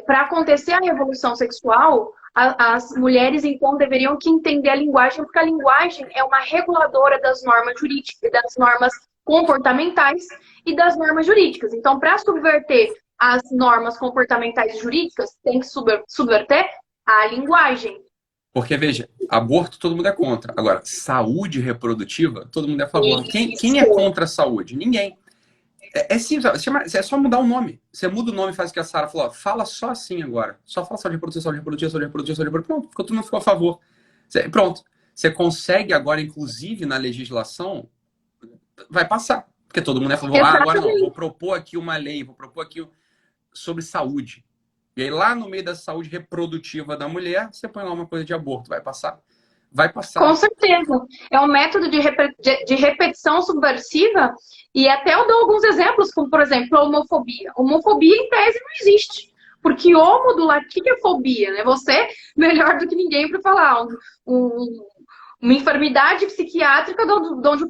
para acontecer a revolução sexual, as mulheres, então, deveriam que entender a linguagem, porque a linguagem é uma reguladora das normas jurídicas, das normas comportamentais e das normas jurídicas. Então, para subverter as normas comportamentais e jurídicas, tem que subverter a linguagem. Porque, veja, aborto todo mundo é contra. Agora, saúde reprodutiva, todo mundo é a favor. Quem é contra a saúde? Ninguém. É simples, é só mudar o nome. Você muda o nome e faz o que a Sara falou. Fala só assim agora. Só fala saúde reprodutiva, saúde reprodutiva, saúde reprodutiva, saúde reprodutiva. Pronto, todo mundo ficou a favor. Pronto. Você consegue agora, inclusive na legislação, vai passar. Porque todo mundo é a favor. Ah, agora não, vou propor aqui uma lei, vou propor aqui sobre saúde. E aí lá no meio da saúde reprodutiva da mulher, você põe lá uma coisa de aborto. Vai passar? Vai passar. Com certeza. É um método de repetição subversiva. E até eu dou alguns exemplos, como, por exemplo, a homofobia. Homofobia, em tese, não existe. Porque homo do latim é fobia, né? Você, melhor do que ninguém para falar. Uma enfermidade psiquiátrica onde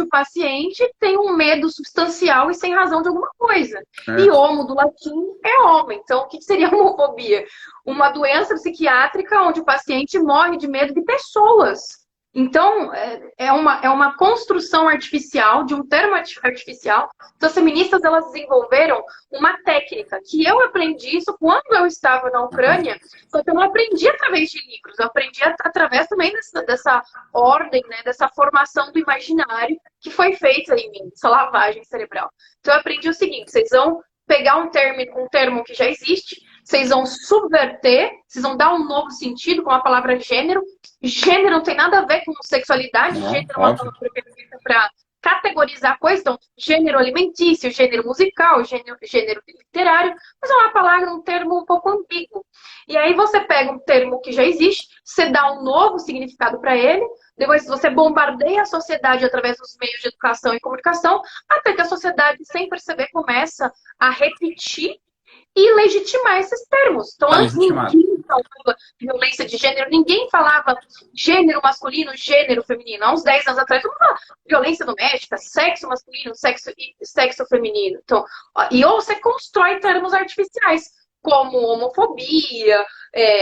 o paciente tem um medo substancial e sem razão de alguma coisa. E homo do latim é homem. Então, o que seria homofobia? Uma doença psiquiátrica onde o paciente morre de medo de pessoas. Então, é uma construção artificial, de um termo artificial. Então, as feministas, elas desenvolveram uma técnica que eu aprendi isso quando eu estava na Ucrânia, só que eu não aprendi através de livros, eu aprendi através também dessa ordem, né, dessa formação do imaginário que foi feita em mim, essa lavagem cerebral. Então, eu aprendi o seguinte: vocês vão pegar um termo que já existe, vocês vão subverter, vocês vão dar um novo sentido com a palavra gênero. Gênero não tem nada a ver com sexualidade, Não, gênero é uma palavra feita para categorizar coisas, então, gênero alimentício, gênero musical, gênero literário, mas é uma palavra, um termo um pouco ambíguo. E aí você pega um termo que já existe, você dá um novo significado para ele, depois você bombardeia a sociedade através dos meios de educação e comunicação, até que a sociedade, sem perceber, começa a repetir e legitimar esses termos. Então, antes ninguém falava violência de gênero, ninguém falava gênero masculino, gênero feminino. Há uns 10 anos atrás, todo mundo falava violência doméstica, sexo masculino, sexo feminino. Então, ou você constrói termos artificiais, como homofobia,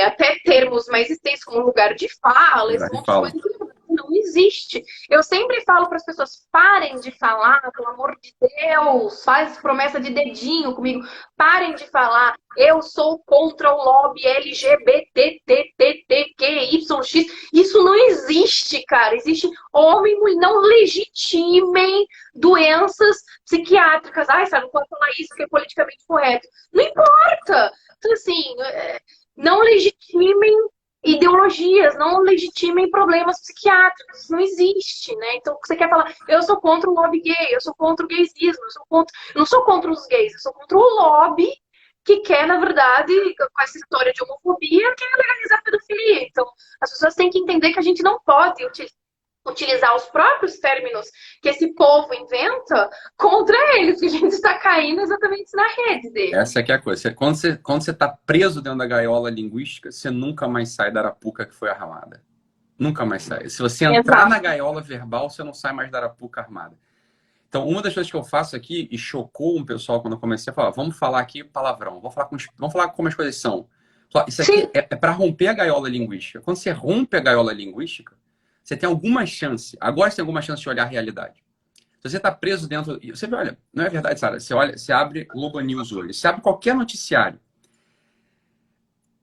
até termos mais extensos, como lugar de fala, esse monte de coisa que não existe. Eu sempre falo para as pessoas: parem de falar, pelo amor de Deus, faz promessa de dedinho comigo, parem de falar, eu sou contra o lobby LGBTTTQYX. Isso não existe, cara. Existe homem e mulher. Não legitimem doenças psiquiátricas. Ai, sabe, não pode falar isso que é politicamente correto. Não importa. Então, assim, não legitimem ideologias, não legitimem problemas psiquiátricos, não existe, né? Então, você quer falar, eu sou contra o lobby gay, eu sou contra o gaysismo, eu não sou contra os gays, eu sou contra o lobby que quer, na verdade, com essa história de homofobia, quer legalizar a pedofilia. Então, as pessoas têm que entender que a gente não pode utilizar os próprios términos que esse povo inventa contra eles, que a gente está caindo exatamente na rede deles. Essa aqui é a coisa. Quando você está preso dentro da gaiola linguística, você nunca mais sai da arapuca que foi armada. Nunca mais sai. Se você entrar na gaiola verbal, você não sai mais da arapuca armada. Então, uma das coisas que eu faço aqui, e chocou um pessoal quando eu comecei a falar, vamos falar aqui palavrão, vamos falar como as coisas são. Isso aqui é para romper a gaiola linguística. Quando você rompe a gaiola linguística, você tem alguma chance, agora você tem alguma chance de olhar a realidade. Se você está preso dentro... Você vê, olha, não é verdade, Sara? Você abre Globo News hoje, você abre qualquer noticiário.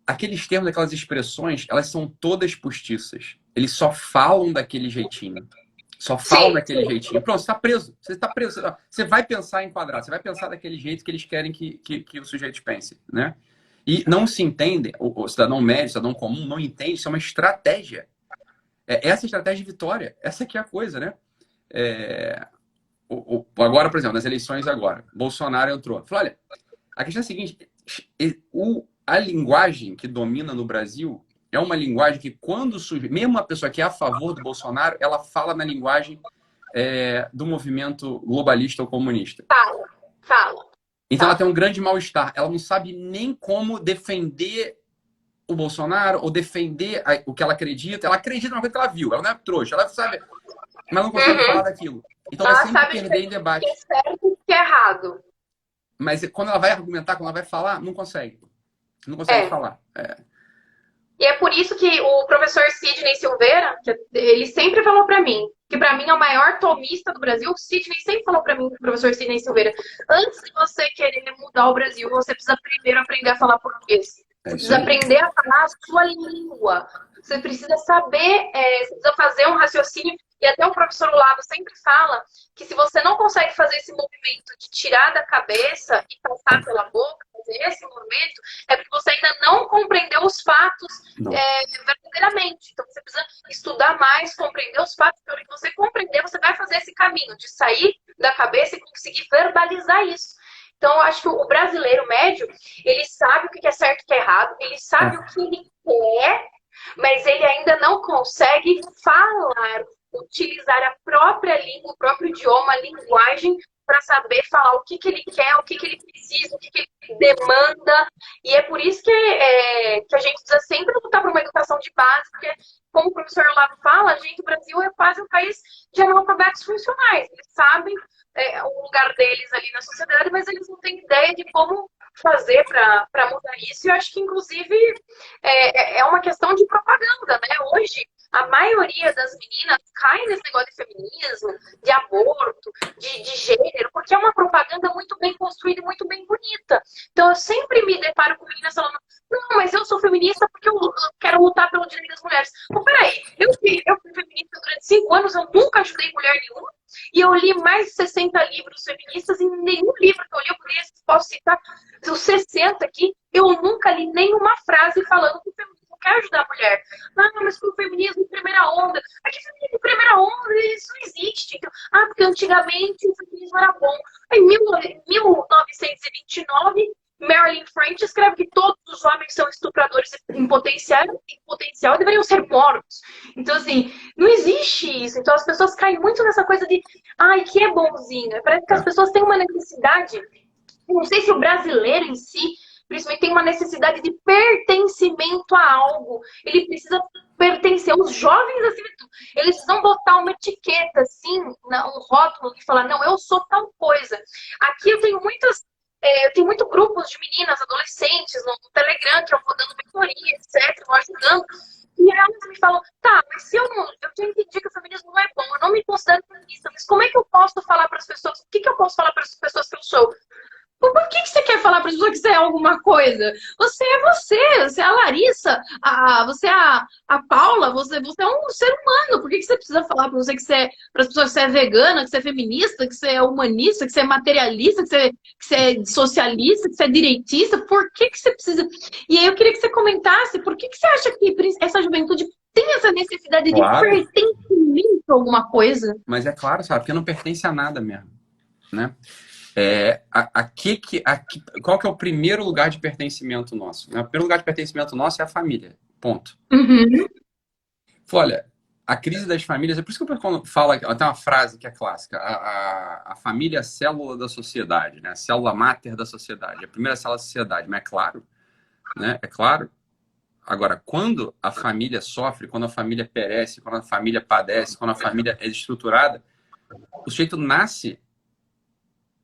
Aqueles termos, aquelas expressões, elas são todas postiças. Eles só falam daquele jeitinho. Só falam daquele jeitinho. Pronto, você está preso. Você está preso. Você vai pensar em quadrado. Você vai pensar daquele jeito que eles querem que os sujeitos pensem, né? E não se entendem, o cidadão médio, o cidadão comum, não entende. Isso é uma estratégia. Essa é a estratégia de vitória. Essa aqui é a coisa, né? Agora, por exemplo, nas eleições agora, Bolsonaro entrou. Falou, olha, a questão é a seguinte, a linguagem que domina no Brasil é uma linguagem que, quando surge, mesmo uma pessoa que é a favor do Bolsonaro, ela fala na linguagem do movimento globalista ou comunista. Fala. Então ela tem um grande mal-estar. Ela não sabe nem como defender o Bolsonaro ou defender o que ela acredita. Ela acredita numa coisa que ela viu. Ela não é trouxa. Ela sabe, mas não consegue falar daquilo. Então ela sempre perder em debate. Que é certo e que é errado. Mas quando ela vai argumentar, quando ela vai falar, não consegue. Não consegue falar. E é por isso que o professor Sidney Silveira, ele sempre falou para mim, que para mim é o maior tomista do Brasil. O Sidney sempre falou para mim, o professor Sidney Silveira, antes de você querer mudar o Brasil, você precisa primeiro aprender a falar português. Você precisa aprender a falar a sua língua. Você precisa saber, você precisa fazer um raciocínio. E até o professor Olavo sempre fala que se você não consegue fazer esse movimento de tirar da cabeça e passar pela boca, fazer esse movimento, é porque você ainda não compreendeu os fatos verdadeiramente. Então você precisa estudar mais, compreender os fatos. Porque que você compreender, você vai fazer esse caminho de sair da cabeça e conseguir verbalizar isso. Então, eu acho que o brasileiro médio, ele sabe o que é certo e o que é errado, ele sabe o que ele quer, mas ele ainda não consegue falar, utilizar a própria língua, o próprio idioma, a linguagem, para saber falar o que ele quer, o que ele precisa, o que ele demanda. E é por isso que a gente precisa sempre lutar por uma educação de base, porque, como o professor Olavo fala, o Brasil é quase um país de analfabetos funcionais. Eles sabem o lugar deles ali na sociedade, mas eles não têm ideia de como fazer para mudar isso. E eu acho que, inclusive, é uma questão de propaganda, né? Hoje, a maioria das meninas cai nesse negócio de feminismo, de aborto, de gênero, porque é uma propaganda muito bem construída e muito bem bonita. Então, eu sempre me deparo com meninas falando, não, mas eu sou feminista porque eu quero lutar pelo direito das mulheres. Mas peraí, eu fui feminista durante 5 anos, eu nunca ajudei mulher nenhuma, e eu li mais de 60 livros feministas, e nenhum livro que eu li, posso citar os 60 aqui, eu nunca li nenhuma frase falando que o feminismo quer ajudar a mulher. Ah, mas foi o feminismo em primeira onda. Aqui, feminismo em primeira onda, isso não existe. Então, porque antigamente o feminismo era bom. Em 1929, Marilyn French escreve que todos os homens são estupradores em potencial e deveriam ser mortos. Então, assim, não existe isso. Então, as pessoas caem muito nessa coisa de que é bonzinho. Parece que as pessoas têm uma necessidade. Não sei se o brasileiro em si, principalmente, tem uma necessidade de pertencimento a algo. Ele precisa pertencer. Os jovens, assim, eles precisam botar uma etiqueta, assim, um rótulo e falar, não, eu sou tal coisa. Aqui eu tenho muitos grupos de meninas, adolescentes, no Telegram, que eu vou dando mentoria, etc., vou ajudando. E elas me falam, tá, mas se eu já entendi que o feminismo não é bom, eu não me considero feminista, mas como é que eu posso falar para as pessoas? O que eu posso falar para as pessoas que eu sou? Por que você quer falar para as pessoas que você é alguma coisa? Você é você é a Larissa, você é a Paula, você é um ser humano. Por que você precisa falar para as pessoas que você é vegana, que você é feminista, que você é humanista, que você é materialista, que você é socialista, que você é direitista? Por que você precisa? E aí eu queria que você comentasse, por que você acha que essa juventude tem essa necessidade de pertencimento a alguma coisa? Mas é claro, sabe, porque não pertence a nada mesmo, né? Qual que é o primeiro lugar de pertencimento nosso? O primeiro lugar de pertencimento nosso é a família. Ponto. Uhum. Olha, a crise das famílias... É por isso que eu falo... Tem uma frase que é clássica. A família é a célula da sociedade, né? A célula máter da sociedade. A primeira célula da sociedade. Mas é claro, né? É claro. Agora, quando a família sofre, quando a família perece, quando a família padece, quando a família é desestruturada, o sujeito nasce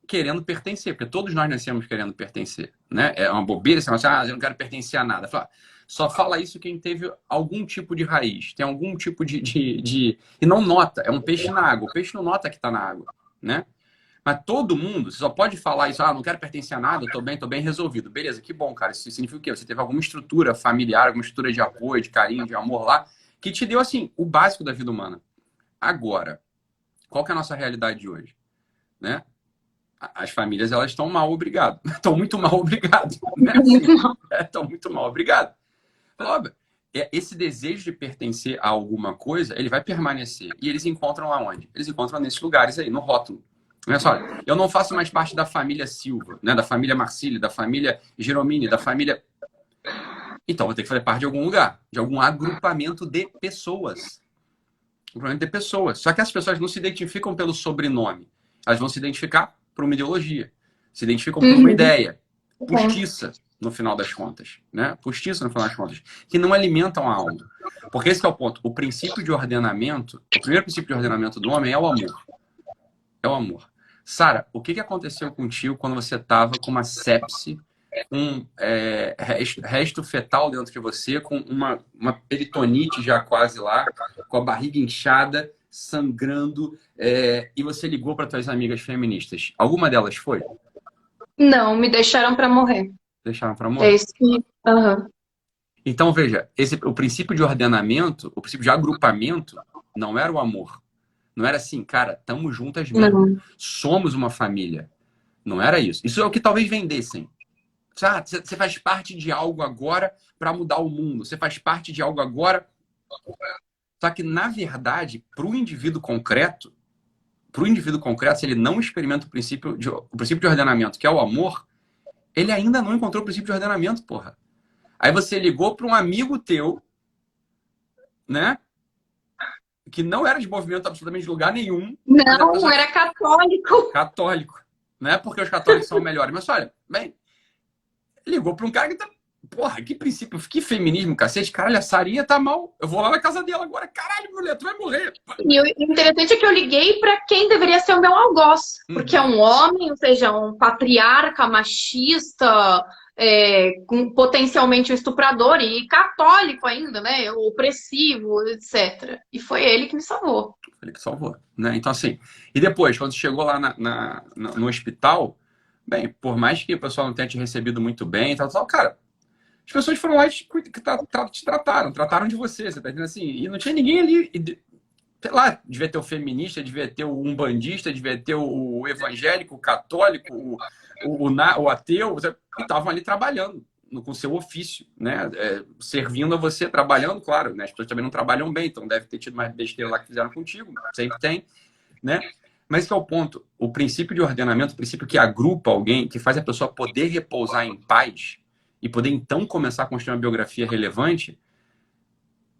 querendo pertencer, porque todos nós nascemos querendo pertencer, né? É uma bobeira você falar, eu não quero pertencer a nada. Só fala isso quem teve algum tipo de raiz, tem algum tipo de... E não nota, é um peixe na água. O peixe não nota que está na água, né? Mas todo mundo, você só pode falar isso, não quero pertencer a nada, tô bem resolvido. Beleza, que bom, cara. Isso significa o quê? Você teve alguma estrutura familiar, alguma estrutura de apoio, de carinho, de amor lá, que te deu, assim, o básico da vida humana. Agora, qual que é a nossa realidade de hoje? Né? As famílias, elas estão mal, obrigado. Estão muito mal, obrigado. Né? Estão muito mal, obrigado. Óbvio, esse desejo de pertencer a alguma coisa, ele vai permanecer. E eles encontram aonde? Eles encontram nesses lugares aí, no rótulo. Olha só, eu não faço mais parte da família Silva, né? Da família Marcílio, da família Geromini, da família... Então vai ter que fazer parte de algum lugar, de algum agrupamento de pessoas. Agrupamento de pessoas. Só que as pessoas não se identificam pelo sobrenome. Elas vão se identificar por uma ideologia. Se identificam por uma ideia. Postiça, no final das contas. Né? Postiça, no final das contas. Que não alimentam a alma. Porque esse é o ponto. O princípio de ordenamento, o primeiro princípio de ordenamento do homem é o amor. É o amor. Sara, o que aconteceu contigo quando você estava com uma sepse, resto fetal dentro de você, com uma peritonite já quase lá, com a barriga inchada, sangrando, e você ligou para suas amigas feministas? Alguma delas foi? Não, me deixaram para morrer. Deixaram para É morrer? isso que... Uhum. Então, veja, o princípio de ordenamento, o princípio de agrupamento, não era o amor. Não era assim, cara, estamos juntas mesmo. Não. Somos uma família. Não era isso. Isso é o que talvez vendessem. Você faz parte de algo agora para mudar o mundo. Você faz parte de algo agora. Só que, na verdade, para o indivíduo concreto, se ele não experimenta o princípio de ordenamento, que é o amor, ele ainda não encontrou o princípio de ordenamento, porra. Aí você ligou para um amigo teu, né? Que não era de movimento absolutamente de lugar nenhum. Não, era católico. Católico. Não é porque os católicos são melhores. Mas olha, bem, ligou para um cara que tá... Porra, que princípio, que feminismo, cacete. Caralho, a Sarinha tá mal. Eu vou lá na casa dela agora. Caralho, mulher, tu vai morrer. E o interessante é que eu liguei para quem deveria ser o meu algoz. Porque é um homem, ou seja, um patriarca machista, potencialmente um estuprador e católico ainda, né? Opressivo, etc. E foi ele que me salvou. Ele que salvou, né? Então, assim, e depois, quando chegou lá no hospital, bem, por mais que o pessoal não tenha te recebido muito bem, tal, cara, as pessoas foram lá e te trataram de você tá entendendo assim? E não tinha ninguém ali, sei lá, devia ter o feminista, devia ter o umbandista, devia ter o evangélico, o católico, o ateu, que estavam ali trabalhando com seu ofício, né? Servindo a você, trabalhando, claro, né? As pessoas também não trabalham bem, então deve ter tido mais besteira lá que fizeram contigo, sempre tem, né? Mas que é o ponto, o princípio de ordenamento, o princípio que agrupa alguém, que faz a pessoa poder repousar em paz e poder então começar a construir uma biografia relevante,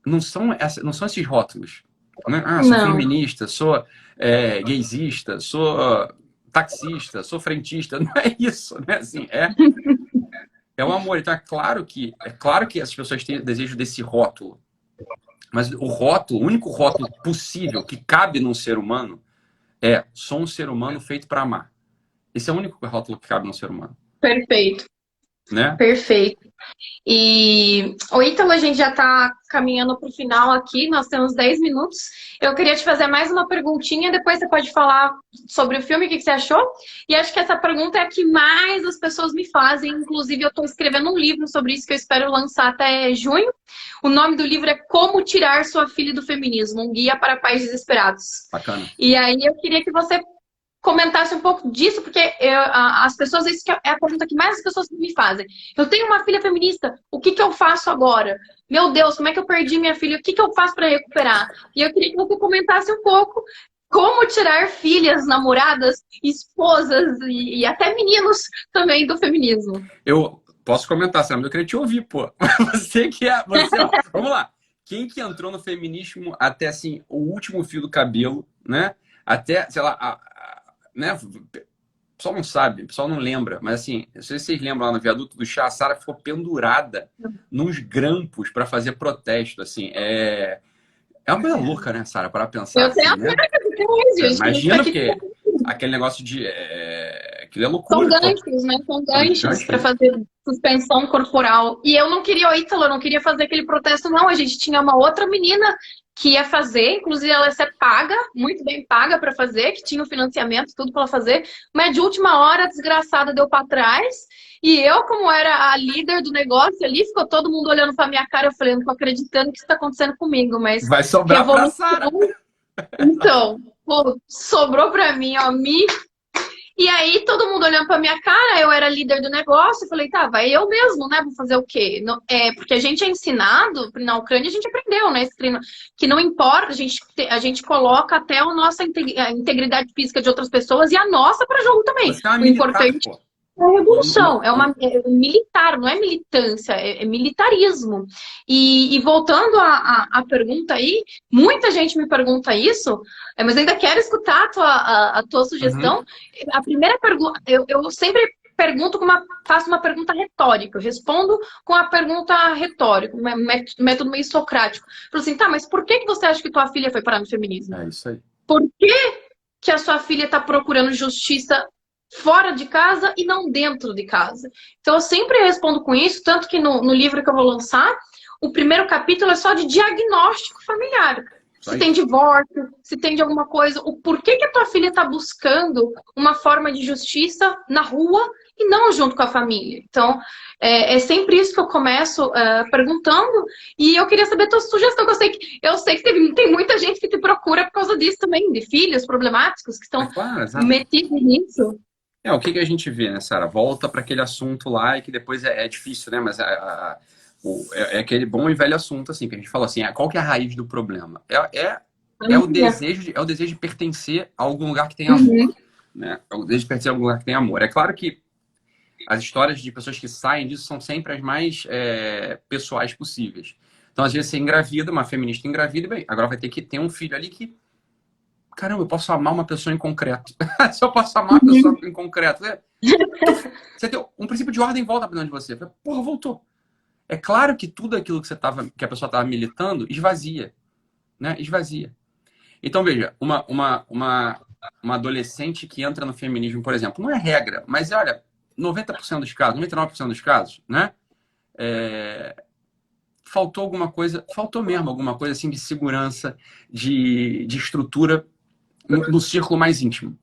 não são esses rótulos, né? Sou feminista, sou gaysista, sou taxista, sou frentista, não é isso, né? Assim, é um amor. Então é claro que as pessoas têm desejo desse rótulo. Mas o único rótulo possível que cabe num ser humano sou um ser humano feito para amar. Esse é o único rótulo que cabe num ser humano. Perfeito. Né? Perfeito. E o Ítalo, a gente já está caminhando para o final aqui, nós temos 10 minutos. Eu queria te fazer mais uma perguntinha, depois você pode falar sobre o filme, o que você achou. E acho que essa pergunta é a que mais as pessoas me fazem, inclusive eu estou escrevendo um livro sobre isso que eu espero lançar até junho. O nome do livro é Como Tirar Sua Filha do Feminismo, um guia para pais desesperados. Bacana. E aí eu queria que você comentasse um pouco disso, porque as pessoas, isso é a pergunta que mais as pessoas me fazem. Eu tenho uma filha feminista, o que eu faço agora? Meu Deus, como é que eu perdi minha filha? O que eu faço para recuperar? E eu queria que você comentasse um pouco como tirar filhas, namoradas, esposas e até meninos também do feminismo. Eu posso comentar, Sam, eu queria te ouvir, pô. Vamos lá. Quem que entrou no feminismo até, assim, o último fio do cabelo, né? Até, sei lá, né? O pessoal não sabe, o pessoal não lembra, mas assim, não sei se vocês lembram lá no viaduto do chá, a Sara ficou pendurada nos grampos para fazer protesto, assim, é uma coisa louca, né, Sara, para pensar. Eu tenho assim, né? gente. Imagina que aquele negócio de aquilo é loucura. São ganchos, né? São ganchos para fazer suspensão corporal. E eu não queria, Ítalo, eu não queria fazer aquele protesto, não. A gente tinha uma outra menina que ia fazer, inclusive ela ia ser paga, muito bem paga para fazer, que tinha o financiamento, tudo para fazer, mas de última hora a desgraçada deu para trás, e eu, como era a líder do negócio ali, ficou todo mundo olhando para minha cara, eu falei, não tô acreditando que isso tá acontecendo comigo, mas... Vai sobrar pra Sara. Então, pô, sobrou para mim, ó, E aí, todo mundo olhando pra minha cara, eu era líder do negócio, eu falei, tá, vai eu mesmo, né? Vou fazer o quê? Porque a gente é ensinado, na Ucrânia a gente aprendeu, né? Que não importa, a gente coloca até a nossa integridade física de outras pessoas e a nossa pra jogo também. Você é uma O militar, importante... pô. É revolução, é militar, não é militância, é militarismo. E voltando à pergunta aí, muita gente me pergunta isso, mas ainda quero escutar a tua Uhum, sugestão. A primeira pergunta, eu sempre pergunto faço uma pergunta retórica, eu respondo com a pergunta retórica, um método meio socrático. Falo assim, tá, mas por que você acha que tua filha foi parar no feminismo? é isso aí. Por que a sua filha está procurando justiça fora de casa e não dentro de casa? Então, eu sempre respondo com isso, tanto que no livro que eu vou lançar, o primeiro capítulo é só de diagnóstico familiar. Isso Se aí. tem divórcio, se tem de alguma coisa, o porquê que a tua filha está buscando uma forma de justiça na rua e não junto com a família. Então, é sempre isso que eu começo perguntando. E eu queria saber a tua sugestão, que eu sei que tem muita gente que te procura por causa disso também, de filhos problemáticos que É estão claro, exato. metidos nisso. O que que a gente vê, né, Sara? Volta para aquele assunto lá e que depois é difícil, né? Mas é aquele bom e velho assunto, assim, que a gente fala assim, qual que é a raiz do problema? É o desejo de pertencer a algum lugar que tem amor, Uhum. né? É o desejo de pertencer a algum lugar que tem amor. É claro que as histórias de pessoas que saem disso são sempre as mais pessoais possíveis. Então, às vezes, você engravida, uma feminista engravida, e bem, agora vai ter que ter um filho ali que, caramba, eu posso amar uma pessoa em concreto. Se eu posso amar uma pessoa Uhum. em concreto, você tem um princípio de ordem volta para dentro de você. Porra, voltou. É claro que tudo aquilo que a pessoa estava militando esvazia, né? Esvazia. Então, veja, uma adolescente que entra no feminismo, por exemplo, não é regra, mas olha, 90% dos casos, 99% dos casos, né? Faltou alguma coisa, faltou mesmo alguma coisa assim de segurança, de estrutura no círculo mais íntimo,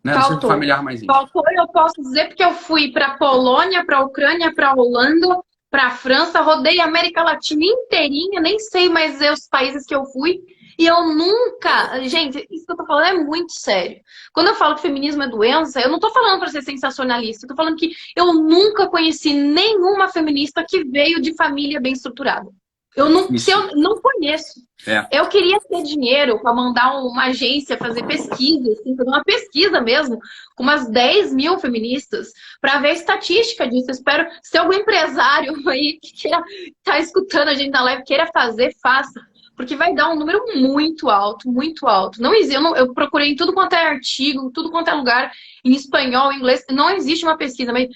né? No círculo Faltou. familiar mais íntimo. Faltou, eu posso dizer, porque eu fui para Polônia, para Ucrânia, para Holanda, para França, rodei a América Latina inteirinha, nem sei mais os países que eu fui. E eu nunca. Gente, isso que eu tô falando é muito sério. Quando eu falo que feminismo é doença, eu não tô falando para ser sensacionalista, eu tô falando que eu nunca conheci nenhuma feminista que veio de família bem estruturada. É Se difícil. eu não conheço. É. Eu queria ter dinheiro para mandar uma agência fazer pesquisa, assim, fazer uma pesquisa mesmo, com umas 10 mil feministas, para ver a estatística disso. Eu espero, se algum empresário aí que queira tá escutando a gente na live, queira fazer, faça. Porque vai dar um número muito alto, muito alto. Não existe, eu procurei em tudo quanto é artigo, tudo quanto é lugar, em espanhol, em inglês, não existe uma pesquisa, mas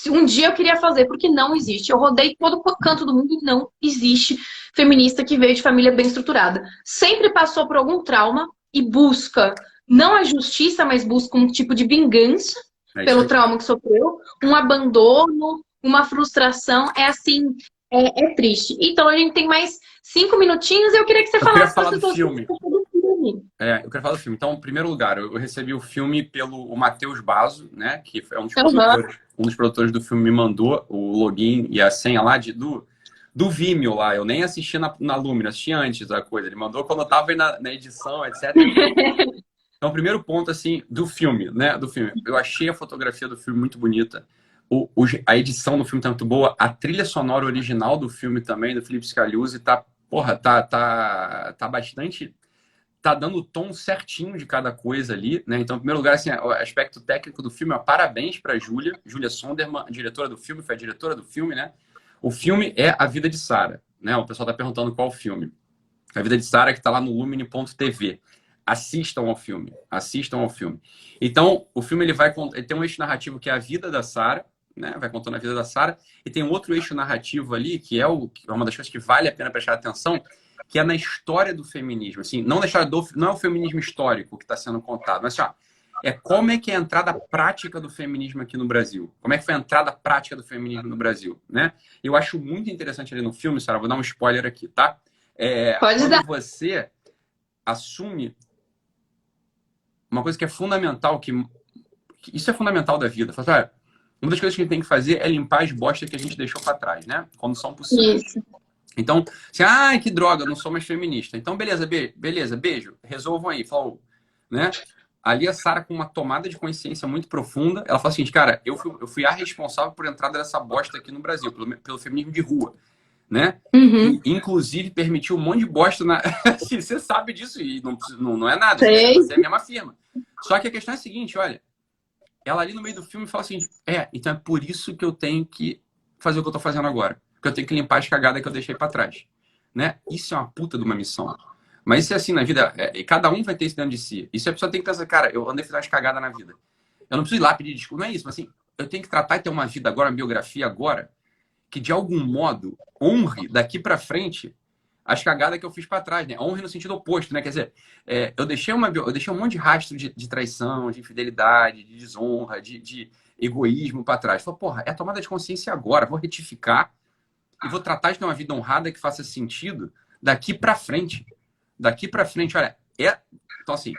um dia eu queria fazer, porque não existe. Eu rodei todo canto do mundo e não existe feminista que veio de família bem estruturada. Sempre passou por algum trauma e busca, não a justiça, mas busca um tipo de vingança É isso pelo aí. trauma que sofreu, um abandono, uma frustração. É assim, é triste. Então a gente tem mais 5 minutinhos e eu queria que você Eu queria falasse falar para do as pessoas filme. do filme. Eu quero falar do filme. Então, em primeiro lugar, eu recebi o filme pelo o Matheus Basso, né? Que é Uhum. um dos produtores do filme me mandou o login e a senha lá do Vimeo lá. Eu nem assisti na Lumina, assisti antes da coisa. Ele mandou quando eu tava aí na edição, etc. Ele falou. Então, o primeiro ponto, assim, do filme, né? Do filme. Eu achei a fotografia do filme muito bonita. A edição do filme tá muito boa. A trilha sonora original do filme também, do Felipe Scaluzzi, tá, porra, tá bastante, tá dando o tom certinho de cada coisa ali, né? Então, em primeiro lugar, assim, o aspecto técnico do filme, parabéns para Júlia Sonderman, diretora do filme, foi a diretora do filme, né? O filme é A Vida de Sarah, né? O pessoal tá perguntando qual filme. A Vida de Sarah, que tá lá no lumine.tv. Assistam ao filme, assistam ao filme. Então, o filme ele tem um eixo narrativo que é a vida da Sarah, né? Vai contando a vida da Sarah, e tem outro eixo narrativo ali que é uma das coisas que vale a pena prestar atenção, que é na história do feminismo. Assim, não é o feminismo histórico que está sendo contado, mas assim, como é que é a entrada prática do feminismo aqui no Brasil. Como é que foi a entrada prática do feminismo no Brasil, né? Eu acho muito interessante ali no filme, Sarah, vou dar um spoiler aqui, tá? Pode Quando dar. você assume uma coisa que é fundamental, que isso é fundamental da vida. Fala, uma das coisas que a gente tem que fazer é limpar as bostas que a gente deixou para trás, né? Quando são possíveis. Isso. Então, assim, que droga, eu não sou mais feminista. Então, beleza, beijo, resolvam aí, falou, né? Ali a Sarah, com uma tomada de consciência muito profunda, ela fala assim, cara, eu fui a responsável por entrada dessa bosta aqui no Brasil, pelo feminismo de rua, né? Uhum. E, inclusive, permitiu um monte de bosta na... Assim, você sabe disso e não é nada, Sei. você mesmo afirma. Só que a questão é a seguinte, olha, ela ali no meio do filme fala assim, então é por isso que eu tenho que fazer o que eu tô fazendo agora. Que eu tenho que limpar as cagadas que eu deixei para trás. Né? Isso é uma puta de uma missão. Mas isso é assim na vida, cada um vai ter isso dentro de si. Isso a pessoa tem que pensar, cara, eu andei fazendo umas cagadas na vida. Eu não preciso ir lá pedir desculpa, não é isso, mas assim, eu tenho que tratar e ter uma vida agora, uma biografia agora, que de algum modo honre daqui para frente as cagadas que eu fiz para trás, né? Honre no sentido oposto, né? Quer dizer, eu deixei um monte de rastro de traição, de infidelidade, de desonra, de egoísmo para trás. Falei, porra, é a tomada de consciência agora, vou retificar e vou tratar de ter uma vida honrada que faça sentido daqui para frente. Daqui para frente, olha, então assim,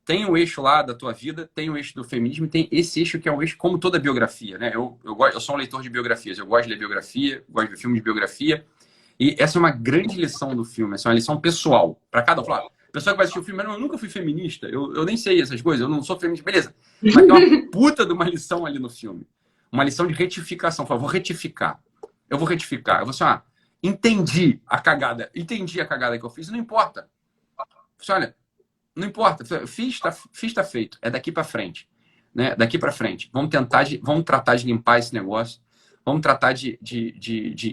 tem o eixo lá da tua vida, tem o eixo do feminismo, tem esse eixo que é um eixo como toda biografia, né? Eu sou um leitor de biografias, eu gosto de ler biografia, gosto de ver filmes de biografia, e essa é uma grande lição do filme, essa é uma lição pessoal, para cada um. Falar, a pessoa que vai assistir o filme, eu nunca fui feminista, eu nem sei essas coisas, eu não sou feminista, beleza. Mas tem uma puta de uma lição ali no filme, uma lição de retificação. Fala, vou retificar, eu vou retificar, eu vou assim, entendi a cagada que eu fiz, não importa. Você, olha, não importa, fiz, tá feito, é daqui para frente, né? Daqui para frente, vamos tratar de limpar esse negócio, vamos tratar de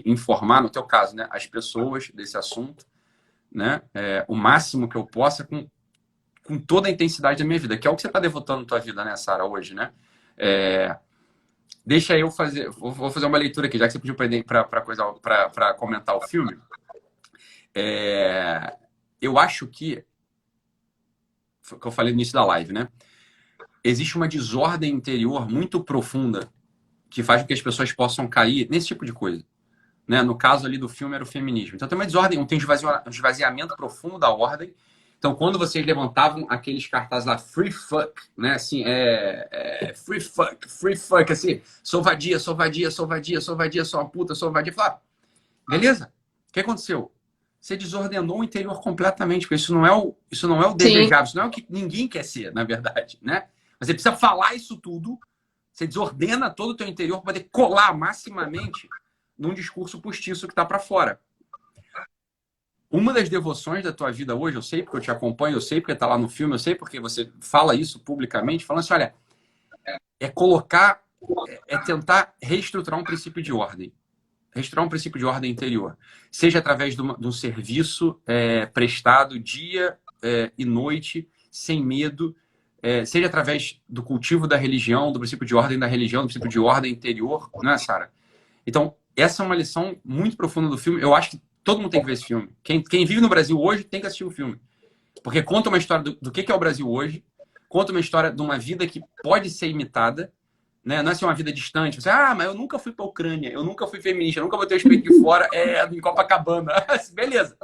informar, no teu caso, né, as pessoas desse assunto, né? O máximo que eu possa com toda a intensidade da minha vida, que é o que você está devotando na tua vida, né, Sara, hoje, né? Deixa eu fazer, vou fazer uma leitura aqui, já que você pediu para comentar o filme. Eu acho que eu falei no início da live, né? Existe uma desordem interior muito profunda que faz com que as pessoas possam cair nesse tipo de coisa. Né? No caso ali do filme era o feminismo. Então tem uma desordem, tem um esvaziamento profundo da ordem. Então quando vocês levantavam aqueles cartazes lá, free fuck, né? Assim, free fuck, assim, sou vadia, sou vadia, sou vadia, sou vadia, sou uma puta, sou vadia. Falei, beleza, o que aconteceu? Você desordenou o interior completamente, porque isso não é o desejável, isso não é o que ninguém quer ser, na verdade, né? Você precisa falar isso tudo, você desordena todo o teu interior para poder colar maximamente num discurso postiço que está para fora. Uma das devoções da tua vida hoje, eu sei porque eu te acompanho, eu sei porque está lá no filme, eu sei porque você fala isso publicamente, falando assim, olha, tentar reestruturar um princípio de ordem. Restaurar um princípio de ordem interior. Seja através de um serviço prestado dia e noite, sem medo, seja através do cultivo da religião, do princípio de ordem da religião, do princípio de ordem interior, não é, Sara? Então, essa é uma lição muito profunda do filme. Eu acho que todo mundo tem que ver esse filme. Quem vive no Brasil hoje tem que assistir o filme. Porque conta uma história do que é o Brasil hoje, conta uma história de uma vida que pode ser imitada, né? Não é assim uma vida distante. Você, mas eu nunca fui para a Ucrânia, eu nunca fui feminista, eu nunca botei o peito de fora em Copacabana. Beleza.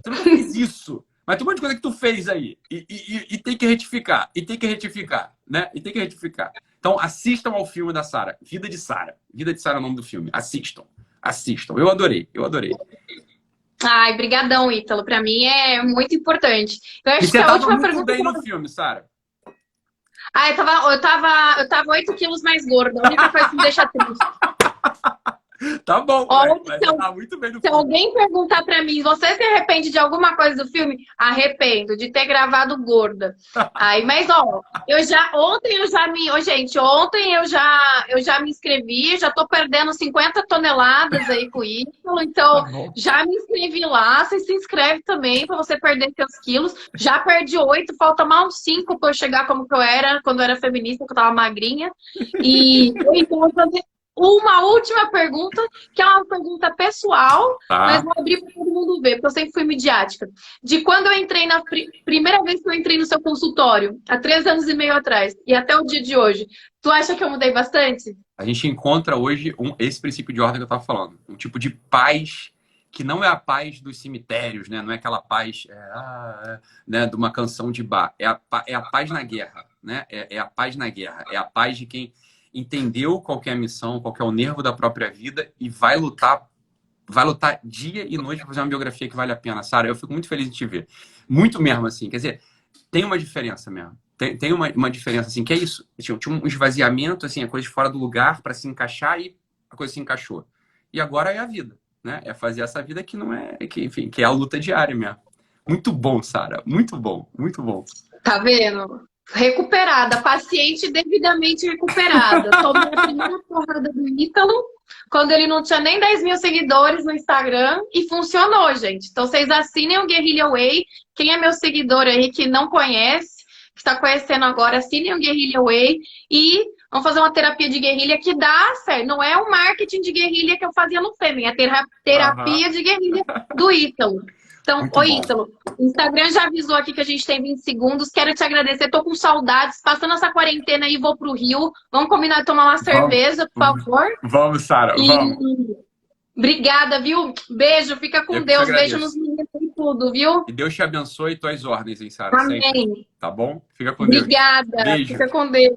Tu não fez isso. Mas tem um monte de coisa que tu fez aí. E tem que retificar. E tem que retificar. Né? E tem que retificar. Então, assistam ao filme da Sara. Vida de Sara. Vida de Sara é o nome do filme. Assistam. Assistam. Eu adorei. Eu adorei. Ai, brigadão, Ítalo. Pra mim é muito importante. Eu acho que a última muito pergunta... bem no filme, Sara. Eu tava 8 quilos mais gorda. A única coisa que me deixa triste. Tá bom, mas tá muito bem no filme. Se alguém perguntar pra mim, você se arrepende de alguma coisa do filme? Arrependo de ter gravado gorda. Mas ontem eu já me inscrevi, já tô perdendo 50 toneladas aí com isso, então já me inscrevi lá, você se inscreve também pra você perder seus quilos. Já perdi 8, falta mais uns 5 pra eu chegar como que eu era quando eu era feminista, que eu tava magrinha. Então, eu vou fazer uma última pergunta, que é uma pergunta pessoal, mas vou abrir para todo mundo ver, porque eu sempre fui midiática. De quando eu entrei primeira vez que eu entrei no seu consultório, há 3 anos e meio atrás, e até o dia de hoje, tu acha que eu mudei bastante? A gente encontra hoje esse princípio de ordem que eu estava falando. Um tipo de paz que não é a paz dos cemitérios, né? Não é aquela paz né, de uma canção de bar. É a paz na guerra, né? É a paz na guerra. É a paz de quem entendeu qual que é a missão, qual que é o nervo da própria vida e vai lutar dia e noite para fazer uma biografia que vale a pena. Sara, eu fico muito feliz de te ver. Muito mesmo, assim. Quer dizer, tem uma diferença mesmo. Tem uma diferença, assim, que é isso. Tinha um esvaziamento, assim, a coisa fora do lugar para se encaixar e a coisa se encaixou. E agora é a vida, né? É fazer essa vida que não é... que é a luta diária mesmo. Muito bom, Sara. Muito bom, muito bom. Tá vendo? Recuperada, paciente devidamente recuperada. Tomei a primeira porrada do Ítalo, quando ele não tinha nem 10 mil seguidores no Instagram, e funcionou, gente. Então, vocês assinem o Guerrilla Way. Quem é meu seguidor aí que não conhece, que está conhecendo agora, assinem o Guerrilla Way e vamos fazer uma terapia de guerrilha que dá certo. Não é o marketing de guerrilha que eu fazia no Fêmea, é a terapia de guerrilha do Ítalo. Então, Muito oi, bom. Ítalo, o Instagram já avisou aqui que a gente tem 20 segundos. Quero te agradecer, tô com saudades. Passando essa quarentena aí, vou pro Rio. Vamos combinar de tomar uma cerveja, por favor. Vamos, Sara, E vamos. obrigada, viu? Beijo, fica com Eu que te Deus. Beijo agradeço. nos meninos e tudo, viu? E Deus te abençoe tuas ordens, hein, Sara? Sempre. Amém. Tá bom? Fica com Deus. Obrigada. Beijo. Fica com Deus.